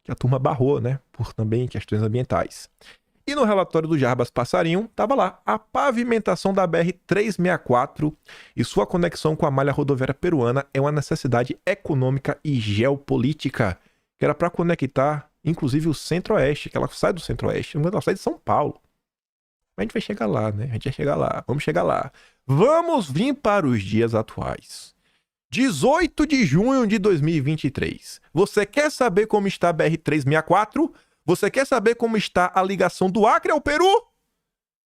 que a turma barrou, né, por também questões ambientais. E no relatório do Jarbas Passarinho, estava lá, a pavimentação da BR-364 e sua conexão com a malha rodoviária peruana é uma necessidade econômica e geopolítica, que era para conectar, inclusive, o Centro-Oeste, que ela sai do Centro-Oeste, ela sai de São Paulo. Mas a gente vai chegar lá, né? A gente vai chegar lá, vamos chegar lá. Vamos vir para os dias atuais. 18 de junho de 2023. Você quer saber como está a BR-364? Você quer saber como está a ligação do Acre ao Peru?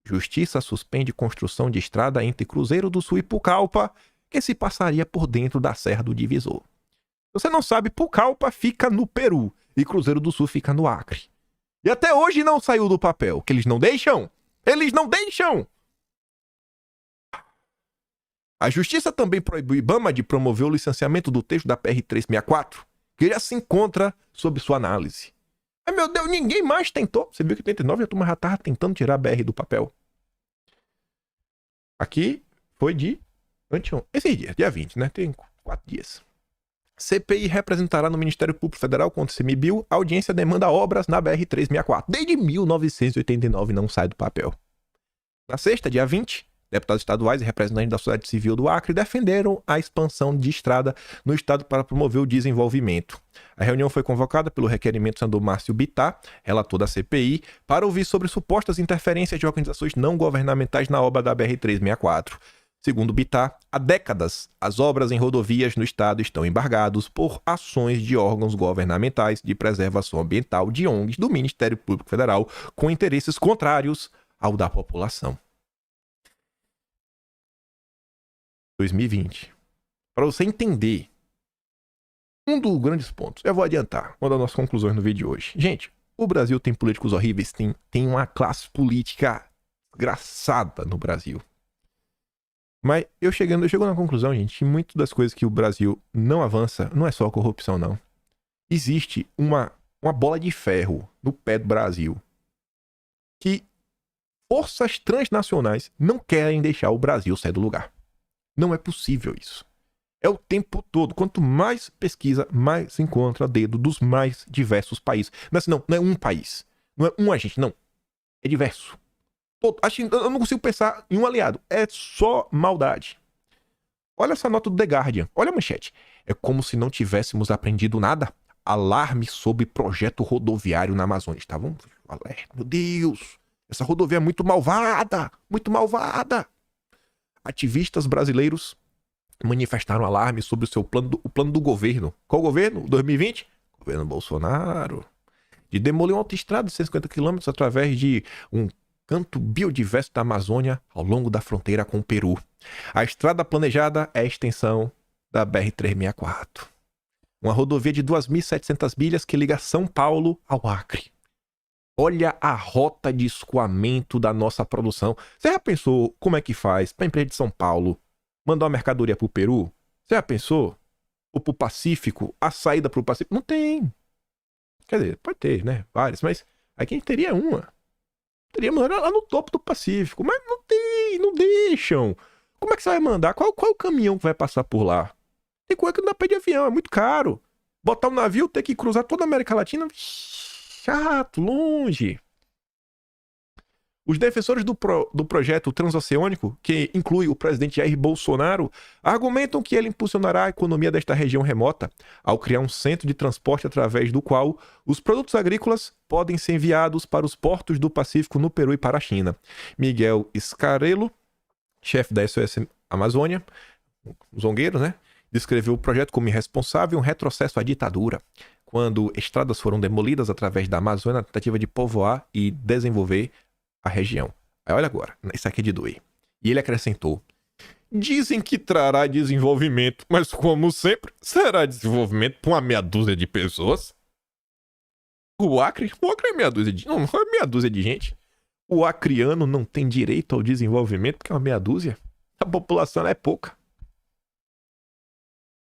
Justiça suspende construção de estrada entre Cruzeiro do Sul e Pucallpa, que se passaria por dentro da Serra do Divisor. Você não sabe, Pucallpa fica no Peru e Cruzeiro do Sul fica no Acre. E até hoje não saiu do papel, que eles não deixam. Eles não deixam! A Justiça também proibiu o IBAMA de promover o licenciamento do trecho da PR-364, que já se encontra sob sua análise. Ai, meu Deus, ninguém mais tentou. Você viu que em 89 a turma já estava tentando tirar a BR do papel. Aqui foi de anteontem. Esse dia 20, né? Tem 4 dias. CPI representará no Ministério Público Federal contra o CMBio. A audiência demanda obras na BR-364. Desde 1989 não sai do papel. Na sexta, dia 20, deputados estaduais e representantes da sociedade civil do Acre defenderam a expansão de estrada no estado para promover o desenvolvimento. A reunião foi convocada pelo requerimento do senador Márcio Bittar, relator da CPI, para ouvir sobre supostas interferências de organizações não governamentais na obra da BR-364. Segundo Bittar, há décadas, as obras em rodovias no estado estão embargadas por ações de órgãos governamentais de preservação ambiental de ONGs do Ministério Público Federal com interesses contrários ao da população. 2020. Para você entender um dos grandes pontos, eu vou adiantar uma das nossas conclusões no vídeo de hoje. Gente, o Brasil tem políticos horríveis, tem uma classe política desgraçada no Brasil. Mas eu chego na conclusão, gente, que muitas das coisas que o Brasil não avança não é só a corrupção, não. Existe uma bola de ferro no pé do Brasil que forças transnacionais não querem deixar o Brasil sair do lugar. Não é possível isso. É o tempo todo. Quanto mais pesquisa, mais se encontra dedo dos mais diversos países. Não é assim, não é um país. Não é um agente, não. É diverso. Eu não consigo pensar em um aliado. É só maldade. Olha essa nota do The Guardian. Olha a manchete. É como se não tivéssemos aprendido nada. Alarme sobre projeto rodoviário na Amazônia. Estavam alerta. Meu Deus. Essa rodovia é muito malvada. Muito malvada. Ativistas brasileiros manifestaram alarme sobre o plano do governo. Qual governo? 2020? Governo Bolsonaro. De demolir uma autoestrada de 150 km através de um canto biodiverso da Amazônia ao longo da fronteira com o Peru. A estrada planejada é a extensão da BR-364. Uma rodovia de 2.700 milhas que liga São Paulo ao Acre. Olha a rota de escoamento da nossa produção. Você já pensou como é que faz para a empresa de São Paulo mandar uma mercadoria para o Peru? Você já pensou? Ou para o Pacífico? A saída para o Pacífico? Não tem. Quer dizer, pode ter, né? Várias, mas aqui a gente teria uma. Teríamos lá no topo do Pacífico. Mas não tem, não deixam. Como é que você vai mandar? Qual é o caminhão que vai passar por lá? Tem coisa que não dá pra ir de avião, é muito caro. Botar um navio, ter que cruzar toda a América Latina... chato, longe. Os defensores do projeto transoceânico, que inclui o presidente Jair Bolsonaro, argumentam que ele impulsionará a economia desta região remota, ao criar um centro de transporte através do qual os produtos agrícolas podem ser enviados para os portos do Pacífico no Peru e para a China. Miguel Scarello, chefe da SOS Amazônia, zongueiro, né? Descreveu o projeto como irresponsável e um retrocesso à ditadura, quando estradas foram demolidas através da Amazônia na tentativa de povoar e desenvolver a região. Aí olha agora, isso aqui é de doer. E ele acrescentou: dizem que trará desenvolvimento, mas como sempre, será desenvolvimento para uma meia dúzia de pessoas? O Acre é meia dúzia de... Não é meia dúzia de gente. O acreano não tem direito ao desenvolvimento porque é uma meia dúzia. A população é pouca.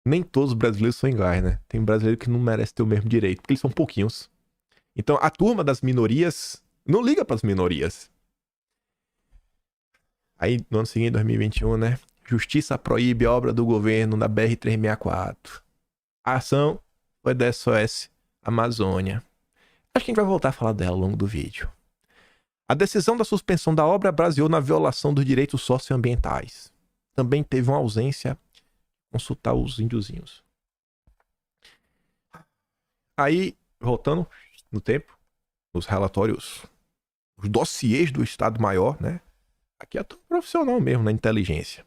Nem todos os brasileiros são iguais, né? Tem brasileiro que não merece ter o mesmo direito, porque eles são pouquinhos. Então, a turma das minorias não liga pras minorias. Aí, no ano seguinte, 2021, né? Justiça proíbe obra do governo na BR-364. A ação foi da SOS Amazônia. Acho que a gente vai voltar a falar dela ao longo do vídeo. A decisão da suspensão da obra baseou na violação dos direitos socioambientais. Também teve uma ausência de consultar os índiozinhos. Aí, voltando no tempo, os relatórios, os dossiês do Estado-Maior, né? Aqui é tão profissional mesmo na inteligência.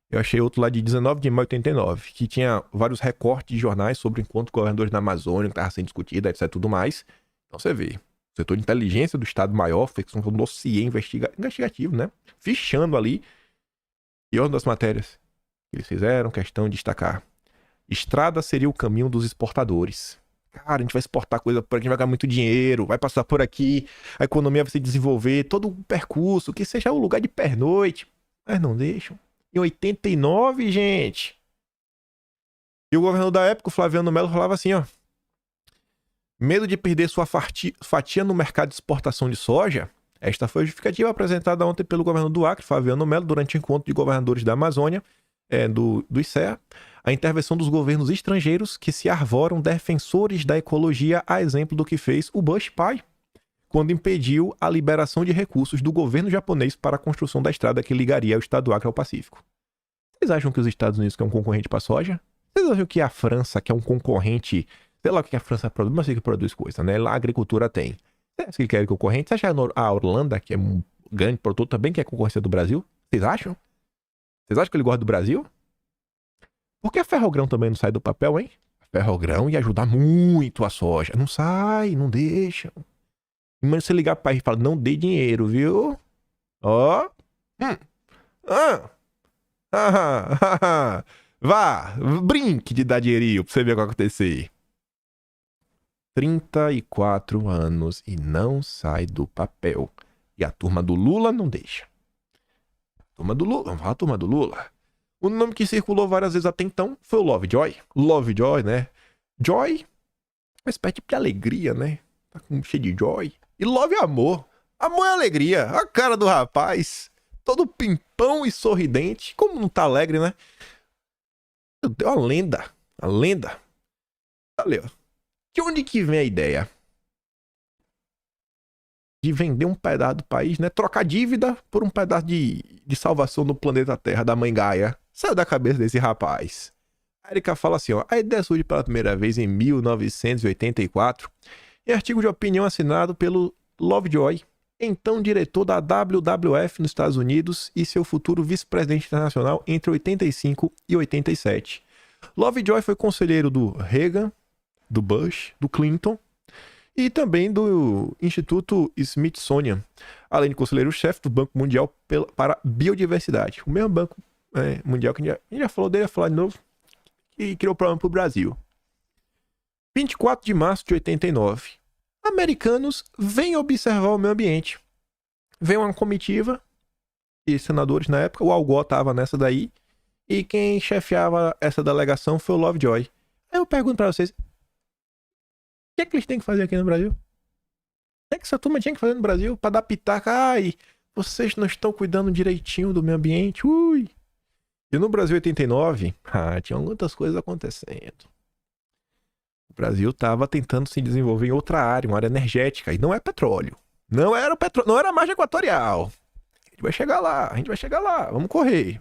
Eu achei outro lá de 19 de maio de 89, que tinha vários recortes de jornais sobre o encontro de governadores da Amazônia, que estava sendo discutido, etc, tudo mais. Então você vê, o setor de inteligência do Estado-Maior fez um dossiê investigativo, né? Fichando ali. E uma das matérias que eles fizeram, questão de destacar. Estrada seria o caminho dos exportadores. Cara, a gente vai exportar coisa por aqui, vai ganhar muito dinheiro, vai passar por aqui, a economia vai se desenvolver, todo o percurso, que seja o lugar de pernoite. Mas não deixam. Em 89, gente. E o governador da época, o Flaviano Melo, falava assim, ó. Medo de perder sua fatia no mercado de exportação de soja? Esta foi a justificativa apresentada ontem pelo governador do Acre, Flaviano Melo, durante o encontro de governadores da Amazônia, do ICEA, a intervenção dos governos estrangeiros que se arvoram defensores da ecologia, a exemplo do que fez o Bush pai, quando impediu a liberação de recursos do governo japonês para a construção da estrada que ligaria o estado do Acre ao Pacífico. Vocês acham que os Estados Unidos que é um concorrente para a soja? Vocês acham que a França que é um concorrente... Sei lá o que a França produz, mas sei que produz coisa, né? Lá a agricultura tem. Você acha que quer concorrente? Você acha que a Holanda, que é um grande produtor, também quer concorrência do Brasil? Vocês acham? Vocês acham que ele gosta do Brasil? Por que a Ferrogrão também não sai do papel, hein? A Ferrogrão ia ajudar muito a soja. Não sai, não deixa. Mas você ligar para ele e falar, não dê dinheiro, viu? Ó. Vá, brinque de dar dinheirinho pra você ver o que vai acontecer. 34 anos e não sai do papel. E a turma do Lula não deixa. Turma do Lula, vamos falar a turma do Lula. O nome que circulou várias vezes até então foi o Lovejoy. Lovejoy, né? Joy, uma espécie de alegria, né? Tá cheio de joy. E love é amor. Amor é alegria. A cara do rapaz. Todo pimpão e sorridente. Como não tá alegre, né? Meu Deus, uma lenda. A lenda. Olha, ó. De onde que vem a ideia? De vender um pedaço do país, né? Trocar dívida por um pedaço de salvação do planeta Terra, da mãe Gaia. Saiu da cabeça desse rapaz. A Erika fala assim, ó. A ideia surge pela primeira vez em 1984. Em artigo de opinião assinado pelo Lovejoy, então diretor da WWF nos Estados Unidos e seu futuro vice-presidente internacional entre 85 e 87. Lovejoy foi conselheiro do Reagan, do Bush, do Clinton e também do Instituto Smithsonian, além de conselheiro-chefe do Banco Mundial para a Biodiversidade. O mesmo Banco Mundial que a gente já falou dele, ia falar de novo, que criou o programa para o Brasil. 24 de março de 89. Americanos vêm observar o meio ambiente. Vem uma comitiva de senadores na época, o Al Gore estava nessa daí, e quem chefiava essa delegação foi o Lovejoy. Aí eu pergunto para vocês, o que é que eles têm que fazer aqui no Brasil? O que é que essa turma tinha que fazer no Brasil para dar pitaca? Ai, vocês não estão cuidando direitinho do meio ambiente, ui. E no Brasil 89, tinha muitas coisas acontecendo. O Brasil estava tentando se desenvolver em outra área, uma área energética, e não é petróleo. Não era petróleo, não era a margem equatorial. A gente vai chegar lá, vamos correr.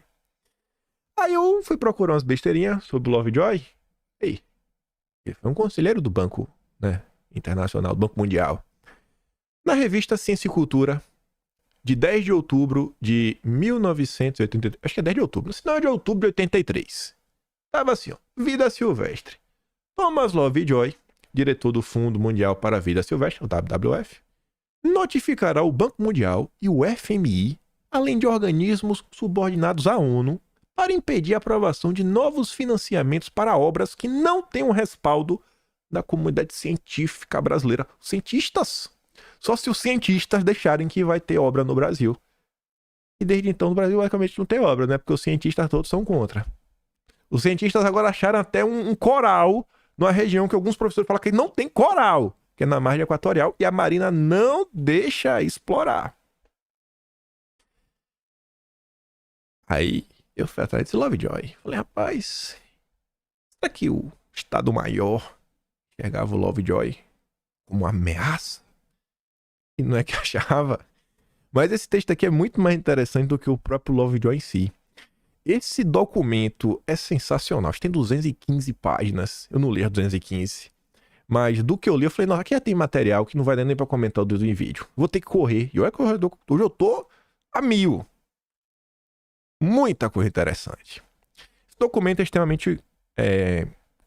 Aí eu fui procurar umas besteirinhas sobre o Lovejoy. Ei, ele foi um conselheiro do Banco, né, Internacional, do Banco Mundial. Na revista Ciência e Cultura, de 10 de outubro de 1983, acho que é 10 de outubro, se não é de outubro de 83. Tava assim, ó, Vida Silvestre. Thomas Lovejoy, diretor do Fundo Mundial para a Vida Silvestre, o WWF, notificará o Banco Mundial e o FMI, além de organismos subordinados à ONU, para impedir a aprovação de novos financiamentos para obras que não tenham respaldo da comunidade científica brasileira. Cientistas! Só se os cientistas deixarem que vai ter obra no Brasil. E desde então no Brasil basicamente não tem obra, né? Porque os cientistas todos são contra. Os cientistas agora acharam até um coral numa região que alguns professores falam que não tem coral, que é na margem equatorial, e a Marina não deixa explorar. Aí eu fui atrás desse Lovejoy. Falei, rapaz, será que o Estado-Maior enxergava o Lovejoy como uma ameaça? E não é que achava. Mas esse texto aqui é muito mais interessante do que o próprio Lovejoy em si. Esse documento é sensacional. Acho que tem 215 páginas. Eu não li as 215. Mas do que eu li, eu falei, não, aqui já tem material que não vai dar nem pra comentar o dedo em vídeo. Vou ter que correr. E olha que hoje eu tô a 1000. Muita coisa interessante. Esse documento é extremamente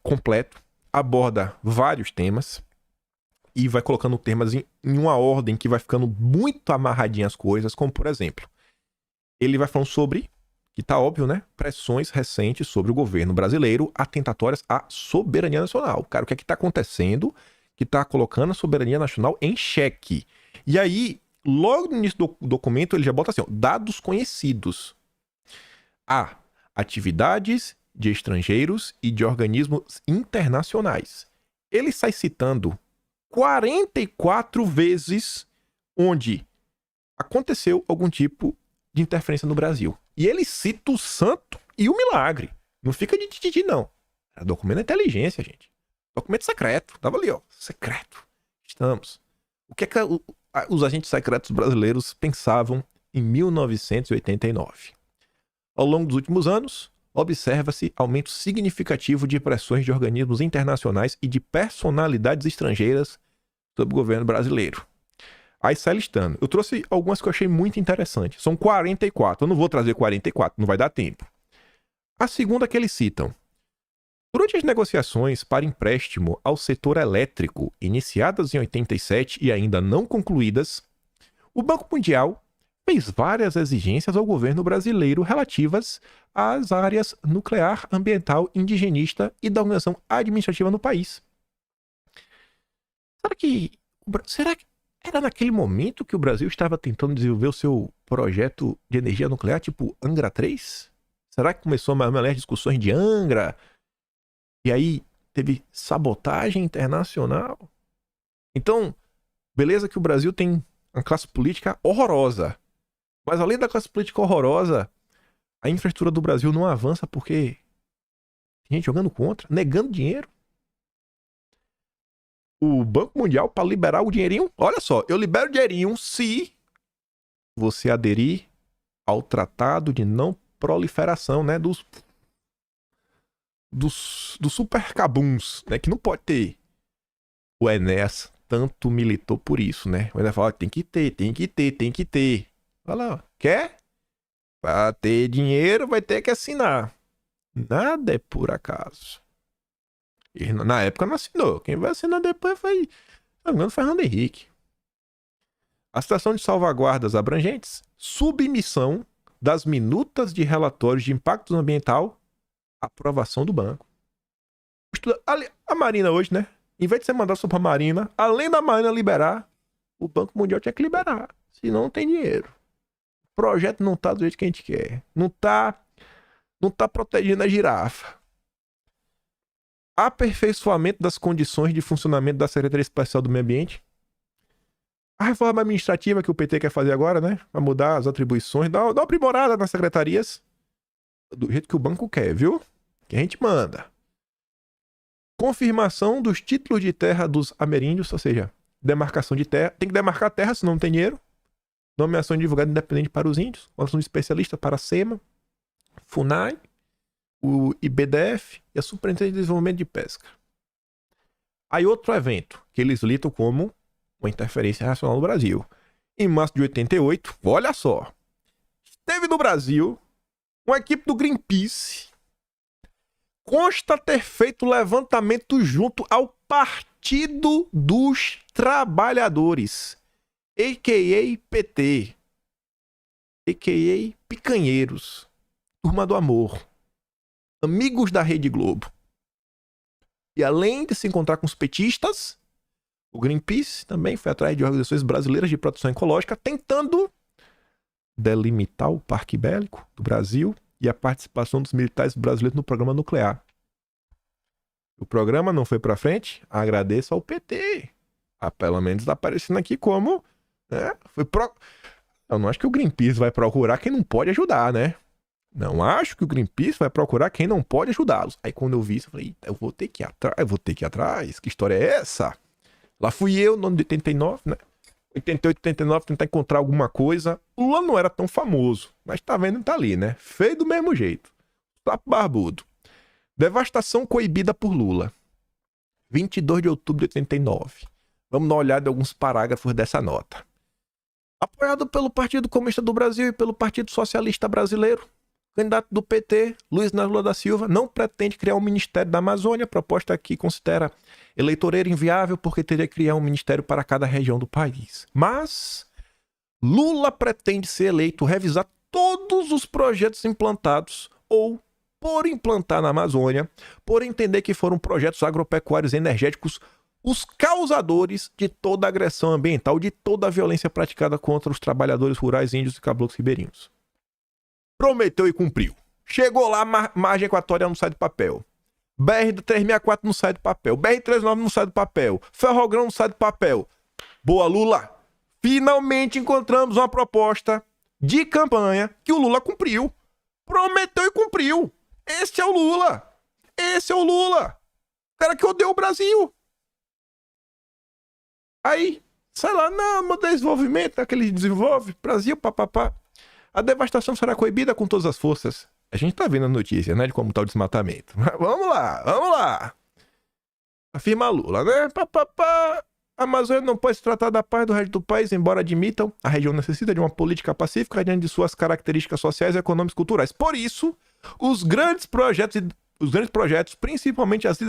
completo. Aborda vários temas. E vai colocando temas em uma ordem que vai ficando muito amarradinha as coisas. Como, por exemplo, ele vai falando sobre, que tá óbvio, né? Pressões recentes sobre o governo brasileiro atentatórias à soberania nacional. Cara, o que é que tá acontecendo que tá colocando a soberania nacional em xeque? E aí, logo no início do documento, ele já bota assim, ó, dados conhecidos. A. Atividades de estrangeiros e de organismos internacionais. Ele sai citando 44 vezes onde aconteceu algum tipo de interferência no Brasil. E ele cita o santo e o milagre. Não fica de tititi, não. É documento de inteligência, gente. Documento secreto. Tava ali, ó. Secreto. Estamos. O que é que os agentes secretos brasileiros pensavam em 1989? Ao longo dos últimos anos, observa-se aumento significativo de pressões de organismos internacionais e de personalidades estrangeiras sobre o governo brasileiro. Aí sai listando. Eu trouxe algumas que eu achei muito interessantes. São 44. Eu não vou trazer 44, não vai dar tempo. A segunda que eles citam. Durante as negociações para empréstimo ao setor elétrico, iniciadas em 87 e ainda não concluídas, o Banco Mundial fez várias exigências ao governo brasileiro relativas às áreas nuclear, ambiental, indigenista e da organização administrativa no país. Será que era naquele momento que o Brasil estava tentando desenvolver o seu projeto de energia nuclear, tipo Angra 3? Será que começou a discussões de Angra? E aí teve sabotagem internacional? Então, beleza que o Brasil tem uma classe política horrorosa. Mas além da classe política horrorosa, a infraestrutura do Brasil não avança porque tem gente jogando contra, negando dinheiro. O Banco Mundial, para liberar o dinheirinho, olha só, eu libero o dinheirinho se você aderir ao Tratado de Não Proliferação, né, dos supercabuns, né, que não pode ter. O Enéas tanto militou por isso, né? O Enéas fala, tem que ter. Olha lá, quer? Para ter dinheiro vai ter que assinar. Nada é por acaso. E na época não assinou. Quem vai assinar depois foi, Fernando Henrique. A situação de salvaguardas abrangentes, submissão das minutas de relatórios de impacto ambiental, aprovação do banco. A Marina hoje, né? Em vez de você mandar só pra Marina, além da Marina liberar, o Banco Mundial tinha que liberar. Senão não tem dinheiro. O projeto não tá do jeito que a gente quer. Não tá protegendo a girafa. Aperfeiçoamento das condições de funcionamento da Secretaria Especial do Meio Ambiente. A reforma administrativa que o PT quer fazer agora, né? Vai mudar as atribuições, dar uma aprimorada nas secretarias. Do jeito que o banco quer, viu? Que a gente manda. Confirmação dos títulos de terra dos ameríndios, ou seja, demarcação de terra. Tem que demarcar terra, senão não tem dinheiro. Nomeação de advogado independente para os índios. Nomeação de especialista para a SEMA, FUNAI, o IBDF e a Superintendência de Desenvolvimento de Pesca. Aí outro evento, que eles listam como uma interferência racional no Brasil. Em março de 88, olha só, esteve no Brasil uma equipe do Greenpeace, consta ter feito levantamento junto ao Partido dos Trabalhadores, a.k.a. PT, a.k.a. Picanheiros, Turma do Amor, amigos da Rede Globo. E além de se encontrar com os petistas, o Greenpeace também foi atrás de organizações brasileiras de proteção ecológica, tentando delimitar o Parque Bélico do Brasil e a participação dos militares brasileiros no programa nuclear. O programa não foi para frente, agradeço ao PT. Pelo menos tá aparecendo aqui como... Né, Eu não acho que o Greenpeace vai procurar quem não pode ajudar, né? Não acho que o Greenpeace vai procurar quem não pode ajudá-los. Aí quando eu vi isso, eu falei, eu vou ter que ir atrás, que história é essa? Lá fui eu, no ano de 89, né? 88, 89, tentar encontrar alguma coisa. O Lula não era tão famoso, mas tá vendo, tá ali, né? Feio do mesmo jeito. Sapo barbudo. Devastação coibida por Lula. 22 de outubro de 89. Vamos dar uma olhada em alguns parágrafos dessa nota. Apoiado pelo Partido Comunista do Brasil e pelo Partido Socialista Brasileiro, o candidato do PT, Luiz Inácio Lula da Silva, não pretende criar um Ministério da Amazônia, proposta que considera eleitoreira inviável porque teria que criar um ministério para cada região do país. Mas Lula pretende ser eleito, revisar todos os projetos implantados ou por implantar na Amazônia, por entender que foram projetos agropecuários e energéticos os causadores de toda a agressão ambiental, de toda a violência praticada contra os trabalhadores rurais, índios e caboclos ribeirinhos. Prometeu e cumpriu. Chegou lá, margem equatorial não sai do papel. BR-364 não sai do papel. BR-339 não sai do papel. Ferrogrão não sai do papel. Boa, Lula! Finalmente encontramos uma proposta de campanha que o Lula cumpriu. Prometeu e cumpriu. Esse é o Lula. Esse é o Lula. O cara que odeia o Brasil. Aí, sei lá, não, desenvolvimento, aquele desenvolve, Brasil, papapá. A devastação será coibida com todas as forças. A gente tá vendo a notícia, né, de como tá o desmatamento. Mas vamos lá. Afirma Lula, né? Papapá. A Amazônia não pode se tratar da paz do resto do país, embora admitam, a região necessita de uma política pacífica diante de suas características sociais, econômicas e culturais. Por isso, os grandes projetos, principalmente as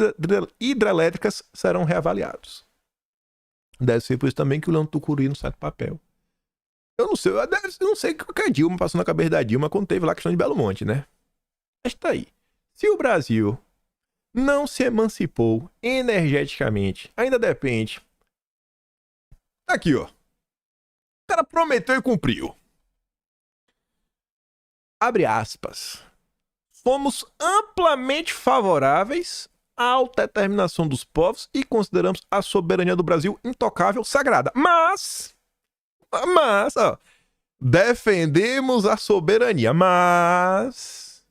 hidrelétricas, serão reavaliados. Deve ser por isso também que o Leão Tucuri não sai do papel. Eu não sei o que a Dilma passou na cabeça da Dilma quando teve lá a questão de Belo Monte, né? Mas tá aí. Se o Brasil não se emancipou energeticamente, ainda depende. Aqui, ó. O cara prometeu e cumpriu. Abre aspas. Fomos amplamente favoráveis à autodeterminação dos povos e consideramos a soberania do Brasil intocável, sagrada. Mas, ó, defendemos a soberania, mas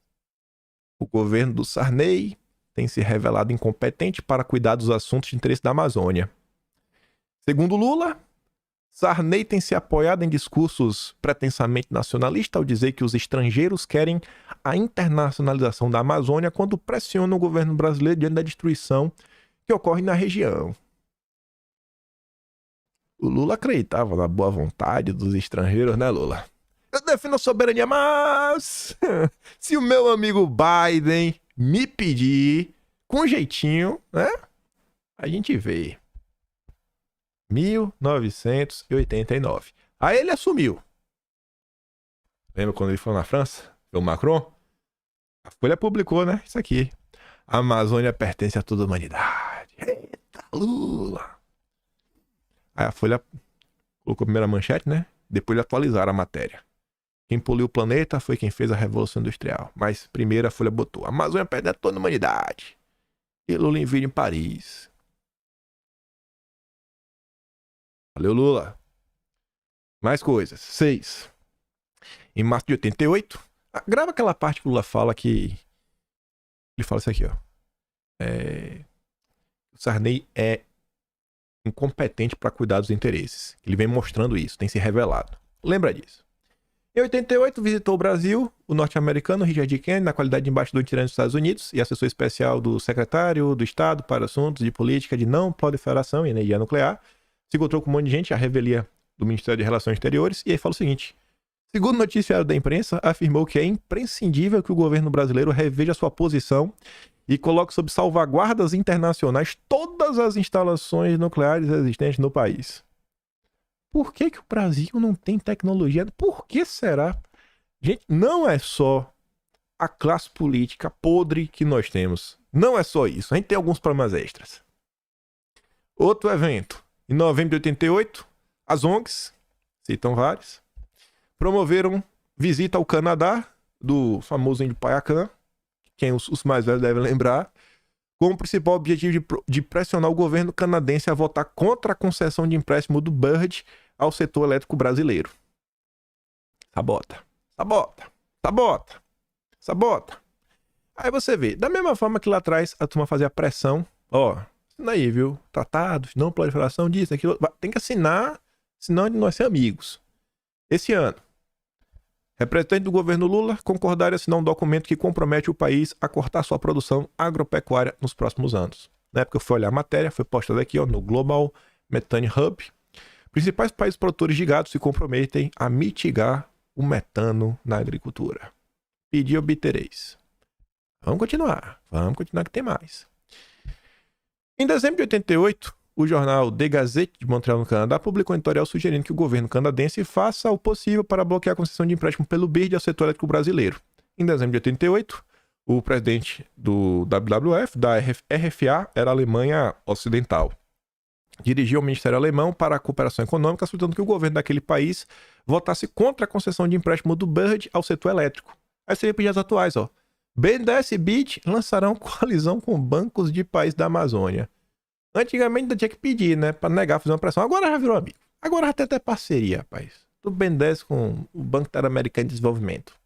o governo do Sarney tem se revelado incompetente para cuidar dos assuntos de interesse da Amazônia. Segundo Lula, Sarney tem se apoiado em discursos pretensamente nacionalistas ao dizer que os estrangeiros querem a internacionalização da Amazônia quando pressionam o governo brasileiro diante da destruição que ocorre na região. O Lula acreditava na boa vontade dos estrangeiros, né, Lula? Eu defendo a soberania, mas se o meu amigo Biden me pedir com jeitinho, né, a gente vê. 1989. Aí ele assumiu. Lembra quando ele foi na França? Foi o Macron? A Folha publicou, né? Isso aqui. A Amazônia pertence a toda a humanidade. Eita, Lula! Aí a Folha colocou a primeira manchete, né? Depois eles atualizaram a matéria. Quem poluiu o planeta foi quem fez a Revolução Industrial. Mas primeiro a Folha botou: a Amazônia pertence a toda a humanidade. E Lula em vídeo em Paris. Valeu, Lula. Mais coisas. 6. Em março de 88. Grava aquela parte que o Lula fala que... Ele fala isso aqui, ó. O Sarney é incompetente para cuidar dos interesses. Ele vem mostrando isso, tem se revelado. Lembra disso. Em 88, visitou o Brasil o norte-americano Richard Kennedy na qualidade de embaixador tirante dos Estados Unidos e assessor especial do secretário do Estado para assuntos de política de não proliferação e energia nuclear. Se encontrou com um monte de gente, a revelia do Ministério de Relações Exteriores, e aí fala o seguinte: segundo o noticiário da imprensa, afirmou que é imprescindível que o governo brasileiro reveja sua posição e coloque sob salvaguardas internacionais todas as instalações nucleares existentes no país. Por que o Brasil não tem tecnologia? Por que será? Gente, não é só a classe política podre que nós temos. Não é só isso. A gente tem alguns problemas extras. Outro evento. Em novembro de 88, as ONGs, citam vários, promoveram visita ao Canadá do famoso índio Paiacã, quem os mais velhos devem lembrar, com o principal objetivo de pressionar o governo canadense a votar contra a concessão de empréstimo do BIRD ao setor elétrico brasileiro. Sabota, sabota, sabota, sabota. Aí você vê, da mesma forma que lá atrás a turma fazia pressão, assina aí, viu? Tratados, não proliferação disso, aquilo, tem que assinar, senão nós somos amigos. Esse ano, representantes do governo Lula concordaram em assinar um documento que compromete o país a cortar sua produção agropecuária nos próximos anos. Na época eu fui olhar a matéria, foi postada aqui no Global Methane Hub. Principais países produtores de gado se comprometem a mitigar o metano na agricultura. Pedi obtereis. Vamos continuar que tem mais. Em dezembro de 88, o jornal The Gazette de Montreal, no Canadá, publicou um editorial sugerindo que o governo canadense faça o possível para bloquear a concessão de empréstimo pelo BIRD ao setor elétrico brasileiro. Em dezembro de 88, o presidente do WWF, da RFA, era a Alemanha Ocidental. Dirigiu ao Ministério Alemão para a Cooperação Econômica, solicitando que o governo daquele país votasse contra a concessão de empréstimo do BIRD ao setor elétrico. Aí você vê as atuais, BNDES e BID lançarão coalizão com bancos de países da Amazônia. Antigamente ainda tinha que pedir, né? Pra negar, fazer uma pressão. Agora já virou amigo. Agora já tem até parceria, rapaz. Do BNDES com o Banco Interamericano de Desenvolvimento.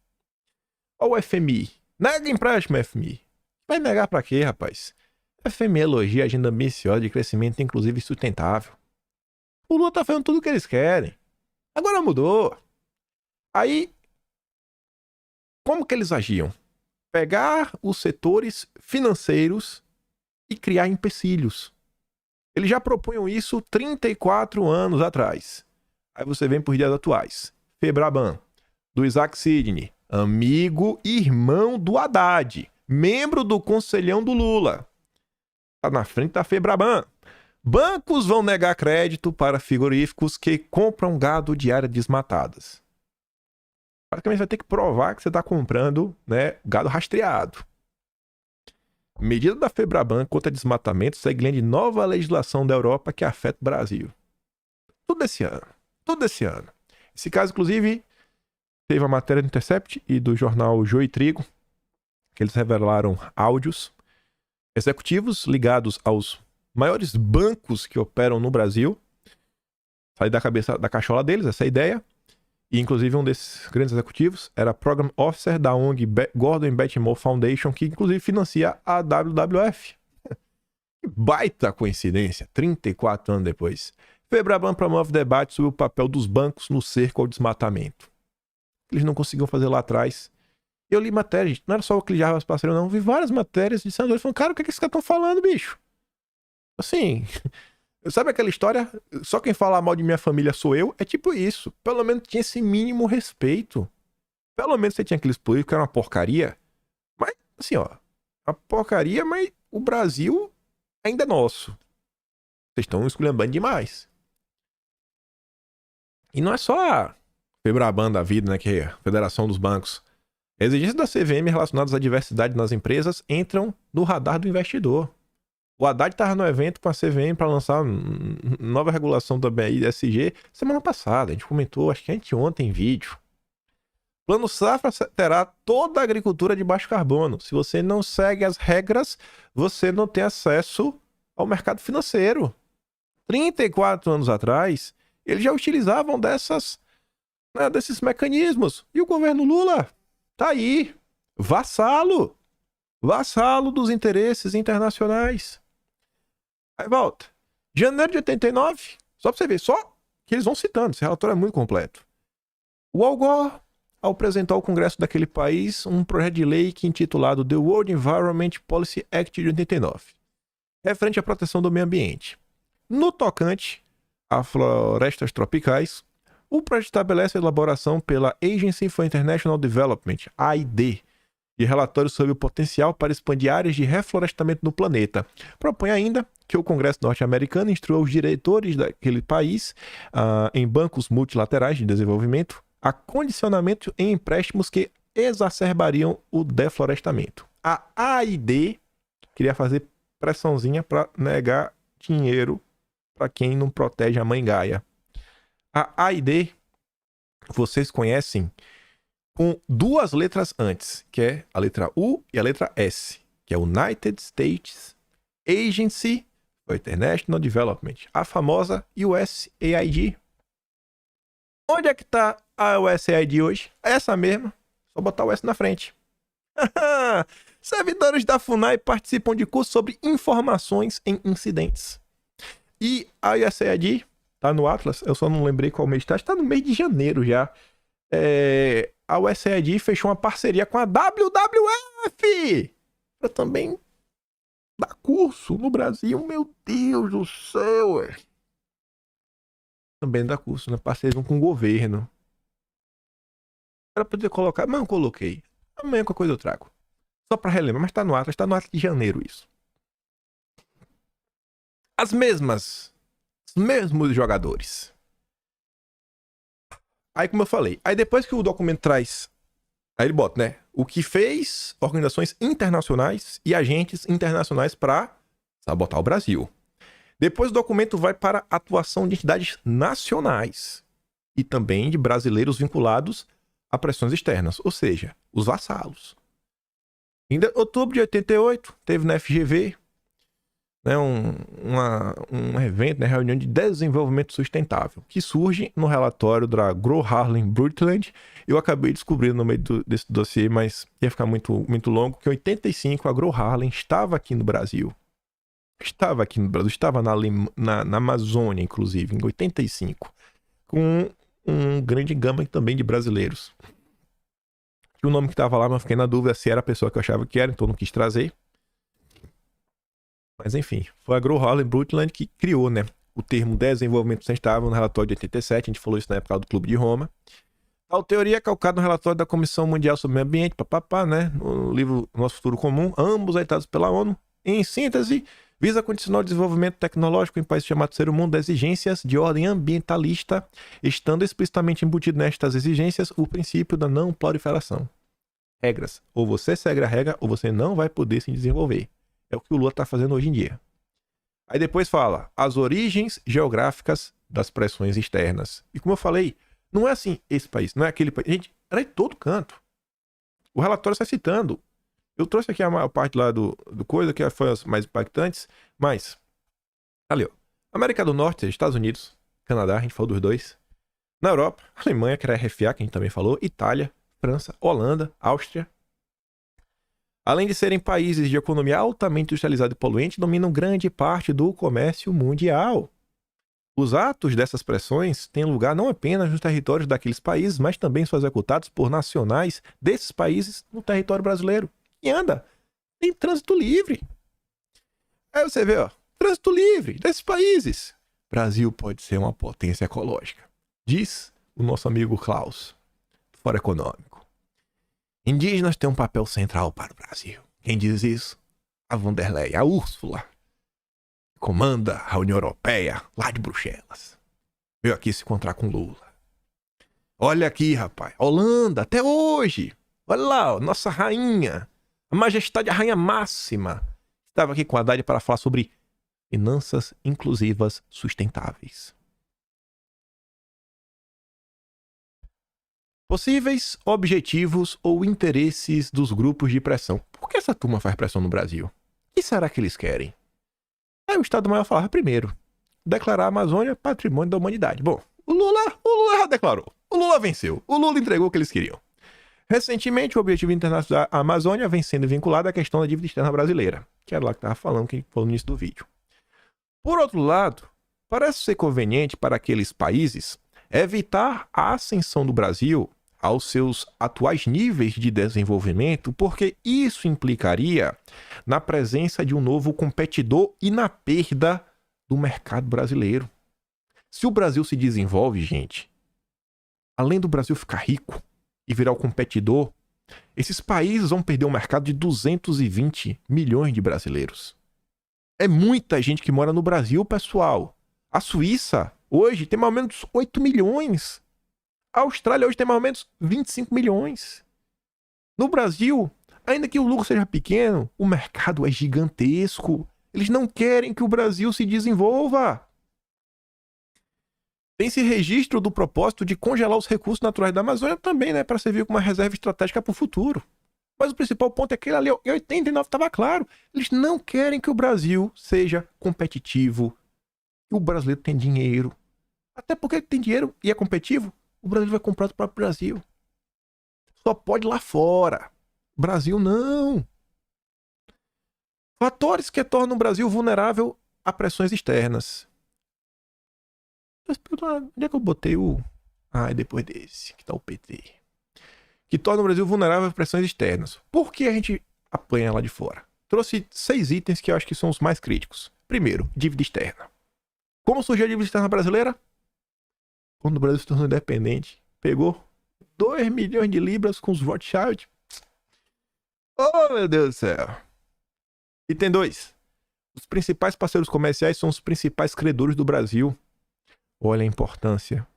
Olha o FMI. Nega empréstimo, FMI. Vai negar pra quê, rapaz? FMI elogia a agenda ambiciosa de crescimento inclusive sustentável. O Lula tá fazendo tudo o que eles querem. Agora mudou. Aí, como que eles agiam? Pegar os setores financeiros e criar empecilhos. Eles já propunham isso 34 anos atrás. Aí você vem por dias atuais. Febraban, do Isaac Sidney, amigo e irmão do Haddad, membro do conselhão do Lula. Tá na frente da Febraban. Bancos vão negar crédito para frigoríficos que compram gado de áreas desmatadas. Praticamente vai ter que provar que você está comprando, né, gado rastreado. Medida da Febraban contra desmatamento segue linha de nova legislação da Europa que afeta o Brasil. Tudo esse ano. Esse caso, inclusive, teve a matéria do Intercept e do jornal Joio e Trigo, que eles revelaram áudios. Executivos ligados aos maiores bancos que operam no Brasil. Sai da cabeça da cachola deles, essa é a ideia. E, inclusive, um desses grandes executivos era Program Officer da ONG Gordon Betty Moore Foundation, que, inclusive, financia a WWF. Que baita coincidência, 34 anos depois. Febraban promove debate sobre o papel dos bancos no cerco ao desmatamento. Eles não conseguiam fazer lá atrás. Eu li matérias, não era só o que já passaram, não. Vi várias matérias de senadores falando, cara, o que esses caras estão falando, bicho? Assim... Sabe aquela história? Só quem fala mal de minha família sou eu? É tipo isso. Pelo menos tinha esse mínimo respeito. Pelo menos você tinha aqueles políticos que era uma porcaria. Mas, assim, uma porcaria, mas o Brasil ainda é nosso. Vocês estão esculhambando demais. E não é só a Febraban da vida, né? Que é a Federação dos Bancos. Exigências da CVM relacionadas à diversidade nas empresas entram no radar do investidor. O Haddad estava no evento com a CVM para lançar nova regulação também, ESG, semana passada. A gente comentou, acho que anteontem, em vídeo. Plano Safra terá toda a agricultura de baixo carbono. Se você não segue as regras, você não tem acesso ao mercado financeiro. 34 anos atrás, eles já utilizavam desses mecanismos. E o governo Lula tá aí, vassalo dos interesses internacionais. Aí volta. Janeiro de 89, só pra você ver, só que eles vão citando, esse relatório é muito completo. O Al Gore apresentou ao Congresso daquele país um projeto de lei que intitulado The World Environment Policy Act de 89, referente à proteção do meio ambiente. No tocante a florestas tropicais, o projeto estabelece a elaboração pela Agency for International Development, AID, de relatórios sobre o potencial para expandir áreas de reflorestamento no planeta. Propõe ainda que o Congresso norte-americano instrua os diretores daquele país, em bancos multilaterais de desenvolvimento, a condicionamento em empréstimos que exacerbariam o deflorestamento. A AID queria fazer pressãozinha para negar dinheiro para quem não protege a mãe Gaia. A AID, vocês conhecem com duas letras antes, que é a letra U e a letra S, que é United States Agency for International Development, a famosa USAID. Onde é que está a USAID hoje? É essa mesma, só botar o S na frente. Servidores da FUNAI participam de curso sobre informações em incidentes. E a USAID tá no Atlas, eu só não lembrei qual mês está no mês de janeiro já. A USAID fechou uma parceria com a WWF para também dar curso no Brasil. Meu Deus do céu, também dá curso, né? Parceria com o governo. Era pra poder colocar, mas não coloquei. Amanhã qualquer coisa eu trago. Só pra relembrar, mas tá no Atlas de janeiro isso. Os mesmos jogadores. Aí, como eu falei, aí depois que o documento traz, aí ele bota, né? O que fez organizações internacionais e agentes internacionais para sabotar o Brasil. Depois o documento vai para a atuação de entidades nacionais e também de brasileiros vinculados a pressões externas, ou seja, os vassalos. Em outubro de 88, teve na FGV, né, um evento, né, reunião de desenvolvimento sustentável, que surge no relatório da Gro-Harlem Brundtland. Eu acabei descobrindo no meio desse dossiê, mas ia ficar muito, muito longo, que em 85 a Gro-Harlem estava aqui no Brasil. Estava na Amazônia, inclusive, em 85, com um grande gama também de brasileiros. O nome que estava lá, mas eu fiquei na dúvida se era a pessoa que eu achava que era, então não quis trazer. Mas enfim, foi a Gro-Harlem Brundtland que criou, né, o termo desenvolvimento sustentável no relatório de 87, a gente falou isso na época do Clube de Roma. A teoria é calcada no relatório da Comissão Mundial sobre o Meio Ambiente, né, no livro Nosso Futuro Comum, ambos editados pela ONU. Em síntese, visa condicionar o desenvolvimento tecnológico em países chamados Terceiro Mundo a exigências de ordem ambientalista, estando explicitamente embutido nestas exigências o princípio da não proliferação. Regras. Ou você segue a regra, ou você não vai poder se desenvolver. É o que o Lula está fazendo hoje em dia. Aí depois fala as origens geográficas das pressões externas. E como eu falei, não é assim esse país, não é aquele país. Gente, era de todo canto. O relatório está citando. Eu trouxe aqui a maior parte lá do coisa, que foi as mais impactantes, mas ali, ó. América do Norte, Estados Unidos, Canadá, a gente falou dos dois. Na Europa, Alemanha, que era a RFA, que a gente também falou, Itália, França, Holanda, Áustria. Além de serem países de economia altamente industrializada e poluente, dominam grande parte do comércio mundial. Os atos dessas pressões têm lugar não apenas nos territórios daqueles países, mas também são executados por nacionais desses países no território brasileiro. E anda, tem trânsito livre. Aí você vê, ó, trânsito livre desses países. Brasil pode ser uma potência ecológica, diz o nosso amigo Klaus, do Fórum Econômico. Indígenas têm um papel central para o Brasil. Quem diz isso? A von der Leyen, a Úrsula, que comanda a União Europeia lá de Bruxelas. Veio aqui se encontrar com Lula. Olha aqui, rapaz, Holanda, até hoje. Olha lá, ó, nossa rainha, a majestade, a rainha máxima, estava aqui com a Haddad para falar sobre finanças inclusivas sustentáveis. Possíveis objetivos ou interesses dos grupos de pressão. Por que essa turma faz pressão no Brasil? O que será que eles querem? Aí o Estado-Maior falava primeiro, declarar a Amazônia patrimônio da humanidade. Bom, o Lula já declarou. O Lula venceu. O Lula entregou o que eles queriam. Recentemente, o objetivo internacional da Amazônia vem sendo vinculado à questão da dívida externa brasileira, que era lá que estava falando, que falou no início do vídeo. Por outro lado, parece ser conveniente para aqueles países evitar a ascensão do Brasil aos seus atuais níveis de desenvolvimento, porque isso implicaria na presença de um novo competidor e na perda do mercado brasileiro. Se o Brasil se desenvolve, gente, além do Brasil ficar rico e virar o competidor, esses países vão perder um mercado de 220 milhões de brasileiros. É muita gente que mora no Brasil, pessoal. A Suíça, hoje, tem mais ou menos 8 milhões. A Austrália hoje tem mais ou menos 25 milhões. No Brasil, ainda que o lucro seja pequeno, o mercado é gigantesco. Eles não querem que o Brasil se desenvolva. Tem-se registro do propósito de congelar os recursos naturais da Amazônia também, né? Para servir como uma reserva estratégica para o futuro. Mas o principal ponto é que ali, em 89 estava claro. Eles não querem que o Brasil seja competitivo. Que o brasileiro tem dinheiro. Até porque ele tem dinheiro e é competitivo, o Brasil vai comprar do próprio Brasil. Só pode lá fora. Brasil não. Fatores que tornam o Brasil vulnerável a pressões externas. Onde é que eu botei o... é depois desse, que tá o PT. Que torna o Brasil vulnerável a pressões externas. Por que a gente apanha lá de fora? Trouxe 6 itens que eu acho que são os mais críticos. Primeiro, dívida externa. Como surgiu a dívida externa brasileira? Quando o Brasil se tornou independente, pegou 2 milhões de libras com os Rothschild. Oh, meu Deus do céu. Item 2. Os principais parceiros comerciais são os principais credores do Brasil. Olha a importância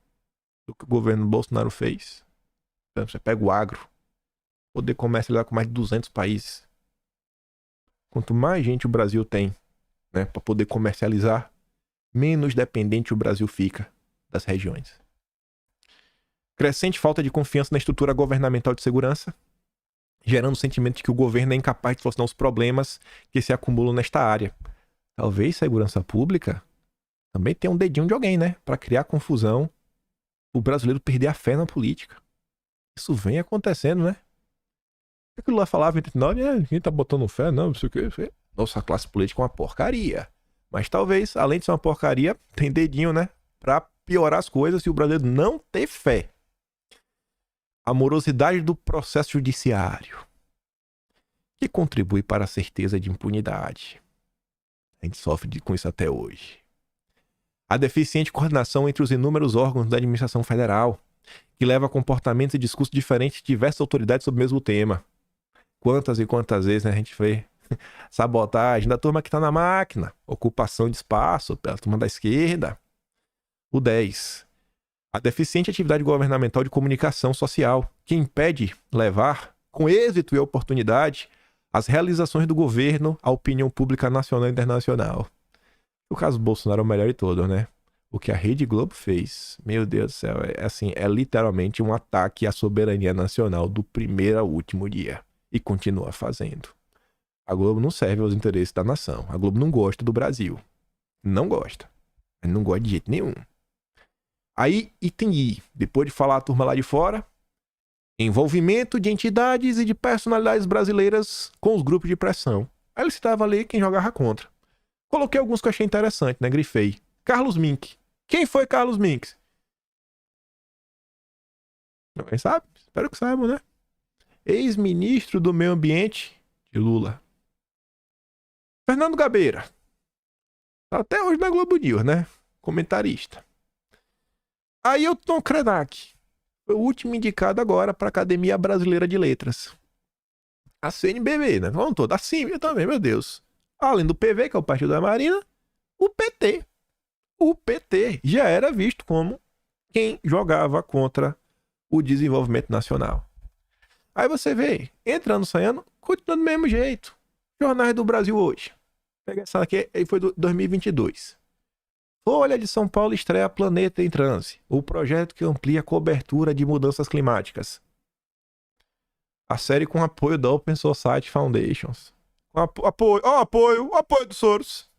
do que o governo Bolsonaro fez. Então, você pega o agro, poder comercializar com mais de 200 países. Quanto mais gente o Brasil tem, né, para poder comercializar, menos dependente o Brasil fica das regiões. Crescente falta de confiança na estrutura governamental de segurança, gerando o sentimento de que o governo é incapaz de solucionar os problemas que se acumulam nesta área. Talvez segurança pública também tenha um dedinho de alguém, né? Para criar confusão, o brasileiro perder a fé na política. Isso vem acontecendo, né? O que o Lula falava em 89? Quem tá botando fé? Não sei o que. Nossa classe política é uma porcaria. Mas talvez, além de ser uma porcaria, tem dedinho, né? Pra piorar as coisas se o brasileiro não ter fé. A morosidade do processo judiciário, que contribui para a certeza de impunidade. A gente sofre com isso até hoje. A deficiente coordenação entre os inúmeros órgãos da administração federal, que leva a comportamentos e discursos diferentes de diversas autoridades sobre o mesmo tema. Quantas e quantas vezes, né, a gente vê sabotagem da turma que está na máquina, ocupação de espaço pela turma da esquerda. O 10. A deficiente atividade governamental de comunicação social, que impede levar, com êxito e oportunidade, as realizações do governo à opinião pública nacional e internacional. O caso Bolsonaro é o melhor de todos, né? O que a Rede Globo fez, meu Deus do céu, é literalmente um ataque à soberania nacional do primeiro ao último dia. E continua fazendo. A Globo não serve aos interesses da nação. A Globo não gosta do Brasil. Não gosta. Não gosta de jeito nenhum. Aí, item I, depois de falar a turma lá de fora, envolvimento de entidades e de personalidades brasileiras com os grupos de pressão. Aí ele citava ali quem jogava contra. Coloquei alguns que eu achei interessante, né? Grifei. Carlos Mink. Quem foi Carlos Mink? Alguém sabe? Espero que saibam, né? Ex-ministro do Meio Ambiente de Lula. Fernando Gabeira. Tá até hoje na Globo News, né? Comentarista. Ailton Krenak. Foi o último indicado agora para a Academia Brasileira de Letras. A CNBB, né? Vamos todos. A CIMI também, meu Deus. Além do PV, que é o Partido da Marina, o PT. O PT já era visto como quem jogava contra o desenvolvimento nacional. Aí você vê, entrando, saindo, continua do mesmo jeito. Jornais do Brasil hoje. Pega essa aqui, aí foi do 2022. Folha de São Paulo estreia Planeta em Transe, o projeto que amplia a cobertura de mudanças climáticas. A série com apoio da Open Society Foundations. Apoio do Soros.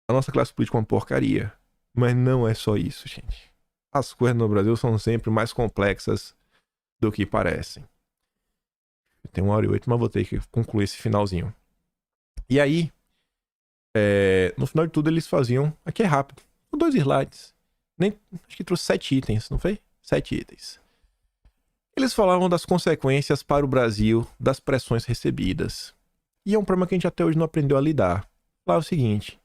A nossa classe política é uma porcaria. Mas não é só isso, gente. As coisas no Brasil são sempre mais complexas do que parecem. Eu tenho 1h08, mas vou ter que concluir esse finalzinho. E aí, no final de tudo, eles faziam... Aqui é rápido. 2 slides. Acho que trouxe 7 itens, não foi? 7 itens. Eles falavam das consequências para o Brasil das pressões recebidas. E é um problema que a gente até hoje não aprendeu a lidar. Lá é o seguinte.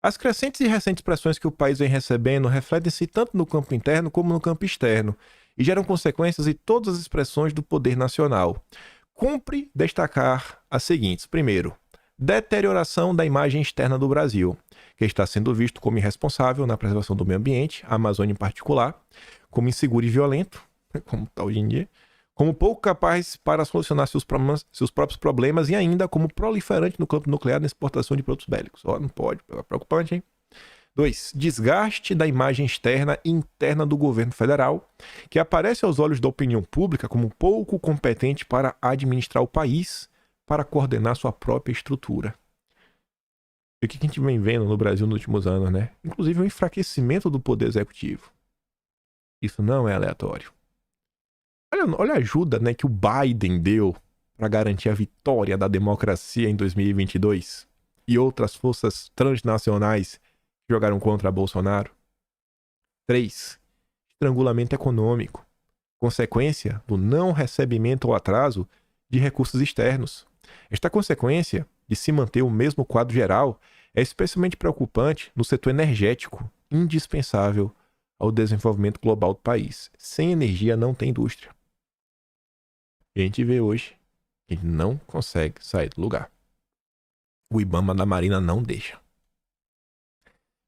As crescentes e recentes pressões que o país vem recebendo refletem-se tanto no campo interno como no campo externo e geram consequências em todas as expressões do poder nacional. Cumpre destacar as seguintes. Primeiro, deterioração da imagem externa do Brasil, que está sendo visto como irresponsável na preservação do meio ambiente, a Amazônia em particular, como inseguro e violento, como está hoje em dia, como pouco capaz para solucionar seus próprios problemas e ainda como proliferante no campo nuclear na exportação de produtos bélicos. Não pode, é preocupante, hein? 2. Desgaste da imagem externa e interna do governo federal, que aparece aos olhos da opinião pública como pouco competente para administrar o país, para coordenar sua própria estrutura. E o que a gente vem vendo no Brasil nos últimos anos, né? Inclusive o enfraquecimento do poder executivo. Isso não é aleatório. Olha a ajuda, né, que o Biden deu para garantir a vitória da democracia em 2022 e outras forças transnacionais que jogaram contra Bolsonaro. 3. Estrangulamento econômico, consequência do não recebimento ou atraso de recursos externos. Esta consequência de se manter o mesmo quadro geral é especialmente preocupante no setor energético, indispensável ao desenvolvimento global do país. Sem energia não tem indústria. E a gente vê hoje que a gente não consegue sair do lugar. O IBAMA da Marinha não deixa.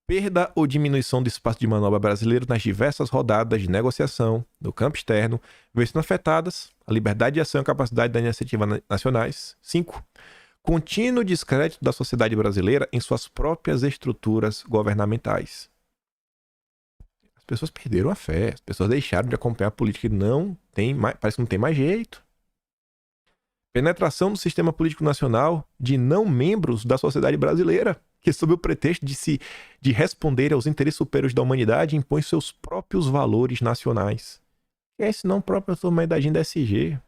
Perda ou diminuição do espaço de manobra brasileiro nas diversas rodadas de negociação no campo externo, vendo afetadas a liberdade de ação e a capacidade das iniciativas nacionais. 5. Contínuo descrédito da sociedade brasileira em suas próprias estruturas governamentais. As pessoas perderam a fé, as pessoas deixaram de acompanhar a política e não tem mais, parece que não tem mais jeito. Penetração do sistema político nacional de não membros da sociedade brasileira, que sob o pretexto de responder aos interesses superiores da humanidade, impõe seus próprios valores nacionais. E é senão a própria humanidade da SG.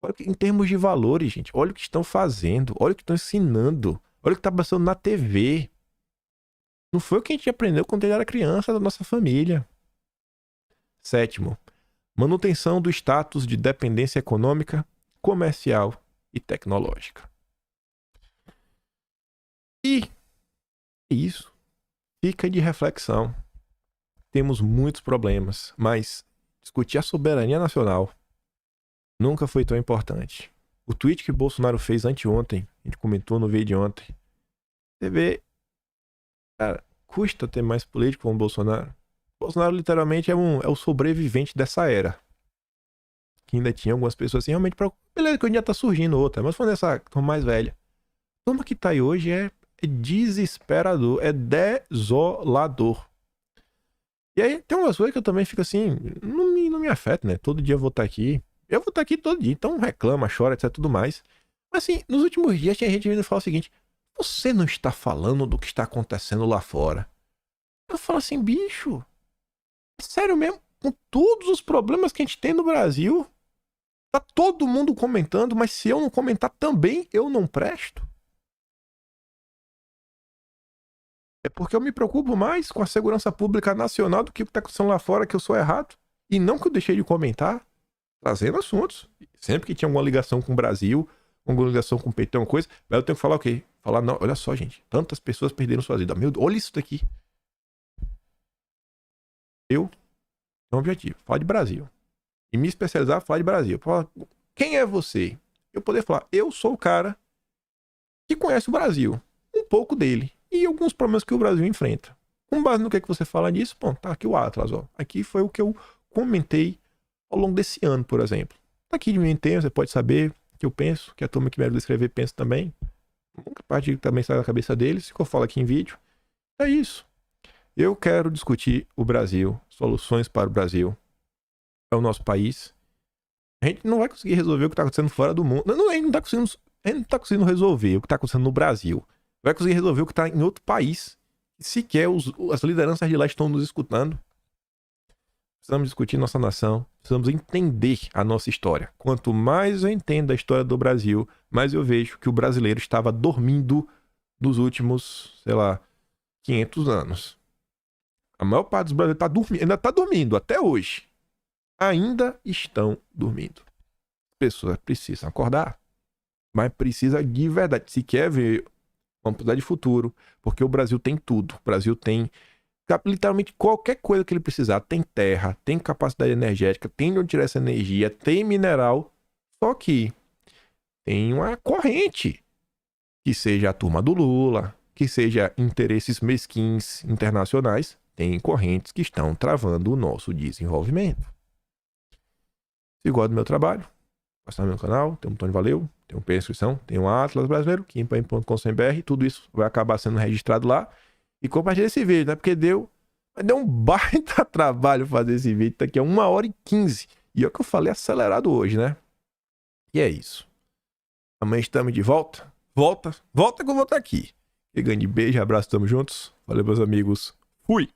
Olha em termos de valores, gente, olha o que estão fazendo, olha o que estão ensinando, olha o que está passando na TV. Não foi o que a gente aprendeu quando ele era criança da nossa família. 7. Manutenção do status de dependência econômica, comercial e tecnológica. E isso fica de reflexão. Temos muitos problemas, mas discutir a soberania nacional nunca foi tão importante. O tweet que Bolsonaro fez anteontem, a gente comentou no vídeo de ontem. Você vê, cara, custa ter mais político como Bolsonaro. Bolsonaro literalmente é o sobrevivente dessa era. Que ainda tinha algumas pessoas assim, realmente beleza, que hoje já tá surgindo outra, mas falando dessa turma mais velha. A turma que tá aí hoje é desesperador, é desolador. E aí tem umas coisas que eu também fico assim, não me afeta, né? Todo dia eu vou estar aqui. Eu vou estar aqui todo dia, então reclama, chora, etc, tudo mais. Mas assim, nos últimos dias tinha gente vindo falar o seguinte: você não está falando do que está acontecendo lá fora. Eu falo assim, bicho, é sério mesmo? Com todos os problemas que a gente tem no Brasil, tá todo mundo comentando, mas se eu não comentar também, eu não presto? É porque eu me preocupo mais com a segurança pública nacional do que o que está acontecendo lá fora, que eu sou errado. E não que eu deixei de comentar, trazendo assuntos. Sempre que tinha alguma ligação com o Brasil, alguma ligação com o peito, alguma coisa, eu tenho que falar o quê? Falar, não, olha só, gente, tantas pessoas perderam sua vida. Meu Deus, olha isso daqui. Eu tenho um objetivo, falar de Brasil. E me especializar, falar de Brasil. Falar, quem é você? Eu poder falar, eu sou o cara que conhece o Brasil, um pouco dele, e alguns problemas que o Brasil enfrenta. Com base no que você fala disso, bom, tá aqui o Atlas, ó. Aqui foi o que eu comentei ao longo desse ano, por exemplo. Tá aqui de mim tempo, você pode saber o que eu penso, que a turma que me ajuda a escrever pensa também. Muita parte também sai da cabeça deles, que eu falo aqui em vídeo. É isso. Eu quero discutir o Brasil, soluções para o Brasil. É o nosso país. A gente não vai conseguir resolver o que está acontecendo fora do mundo. Não, a gente não está conseguindo resolver o que está acontecendo no Brasil. Vai conseguir resolver o que está em outro país. E sequer as lideranças de lá estão nos escutando. Precisamos discutir nossa nação. Precisamos entender a nossa história. Quanto mais eu entendo a história do Brasil, mais eu vejo que o brasileiro estava dormindo nos últimos, 500 anos. A maior parte dos brasileiros ainda está dormindo até hoje. Ainda estão dormindo. As pessoas precisam acordar. Mas precisa de verdade. Se quer ver uma oportunidade de futuro, porque o Brasil tem tudo. O Brasil tem literalmente qualquer coisa que ele precisar. Tem terra, tem capacidade energética, tem de onde tirar essa energia, tem mineral. Só que tem uma corrente. Que seja a turma do Lula, que seja interesses mesquins internacionais, tem correntes que estão travando o nosso desenvolvimento. Se gosta do meu trabalho, passar no meu canal, tem um botão de valeu, tem um inscrição, tem um Atlas Brasileiro, kimpa.com.br, tudo isso vai acabar sendo registrado lá. e compartilha esse vídeo, né? Porque deu um baita trabalho fazer esse vídeo. Tá aqui, 1h15. E é o que eu falei, acelerado hoje, né? E é isso. Amanhã estamos de volta. Volta que eu vou estar aqui. E grande beijo, abraço, tamo juntos. Valeu, meus amigos. Fui!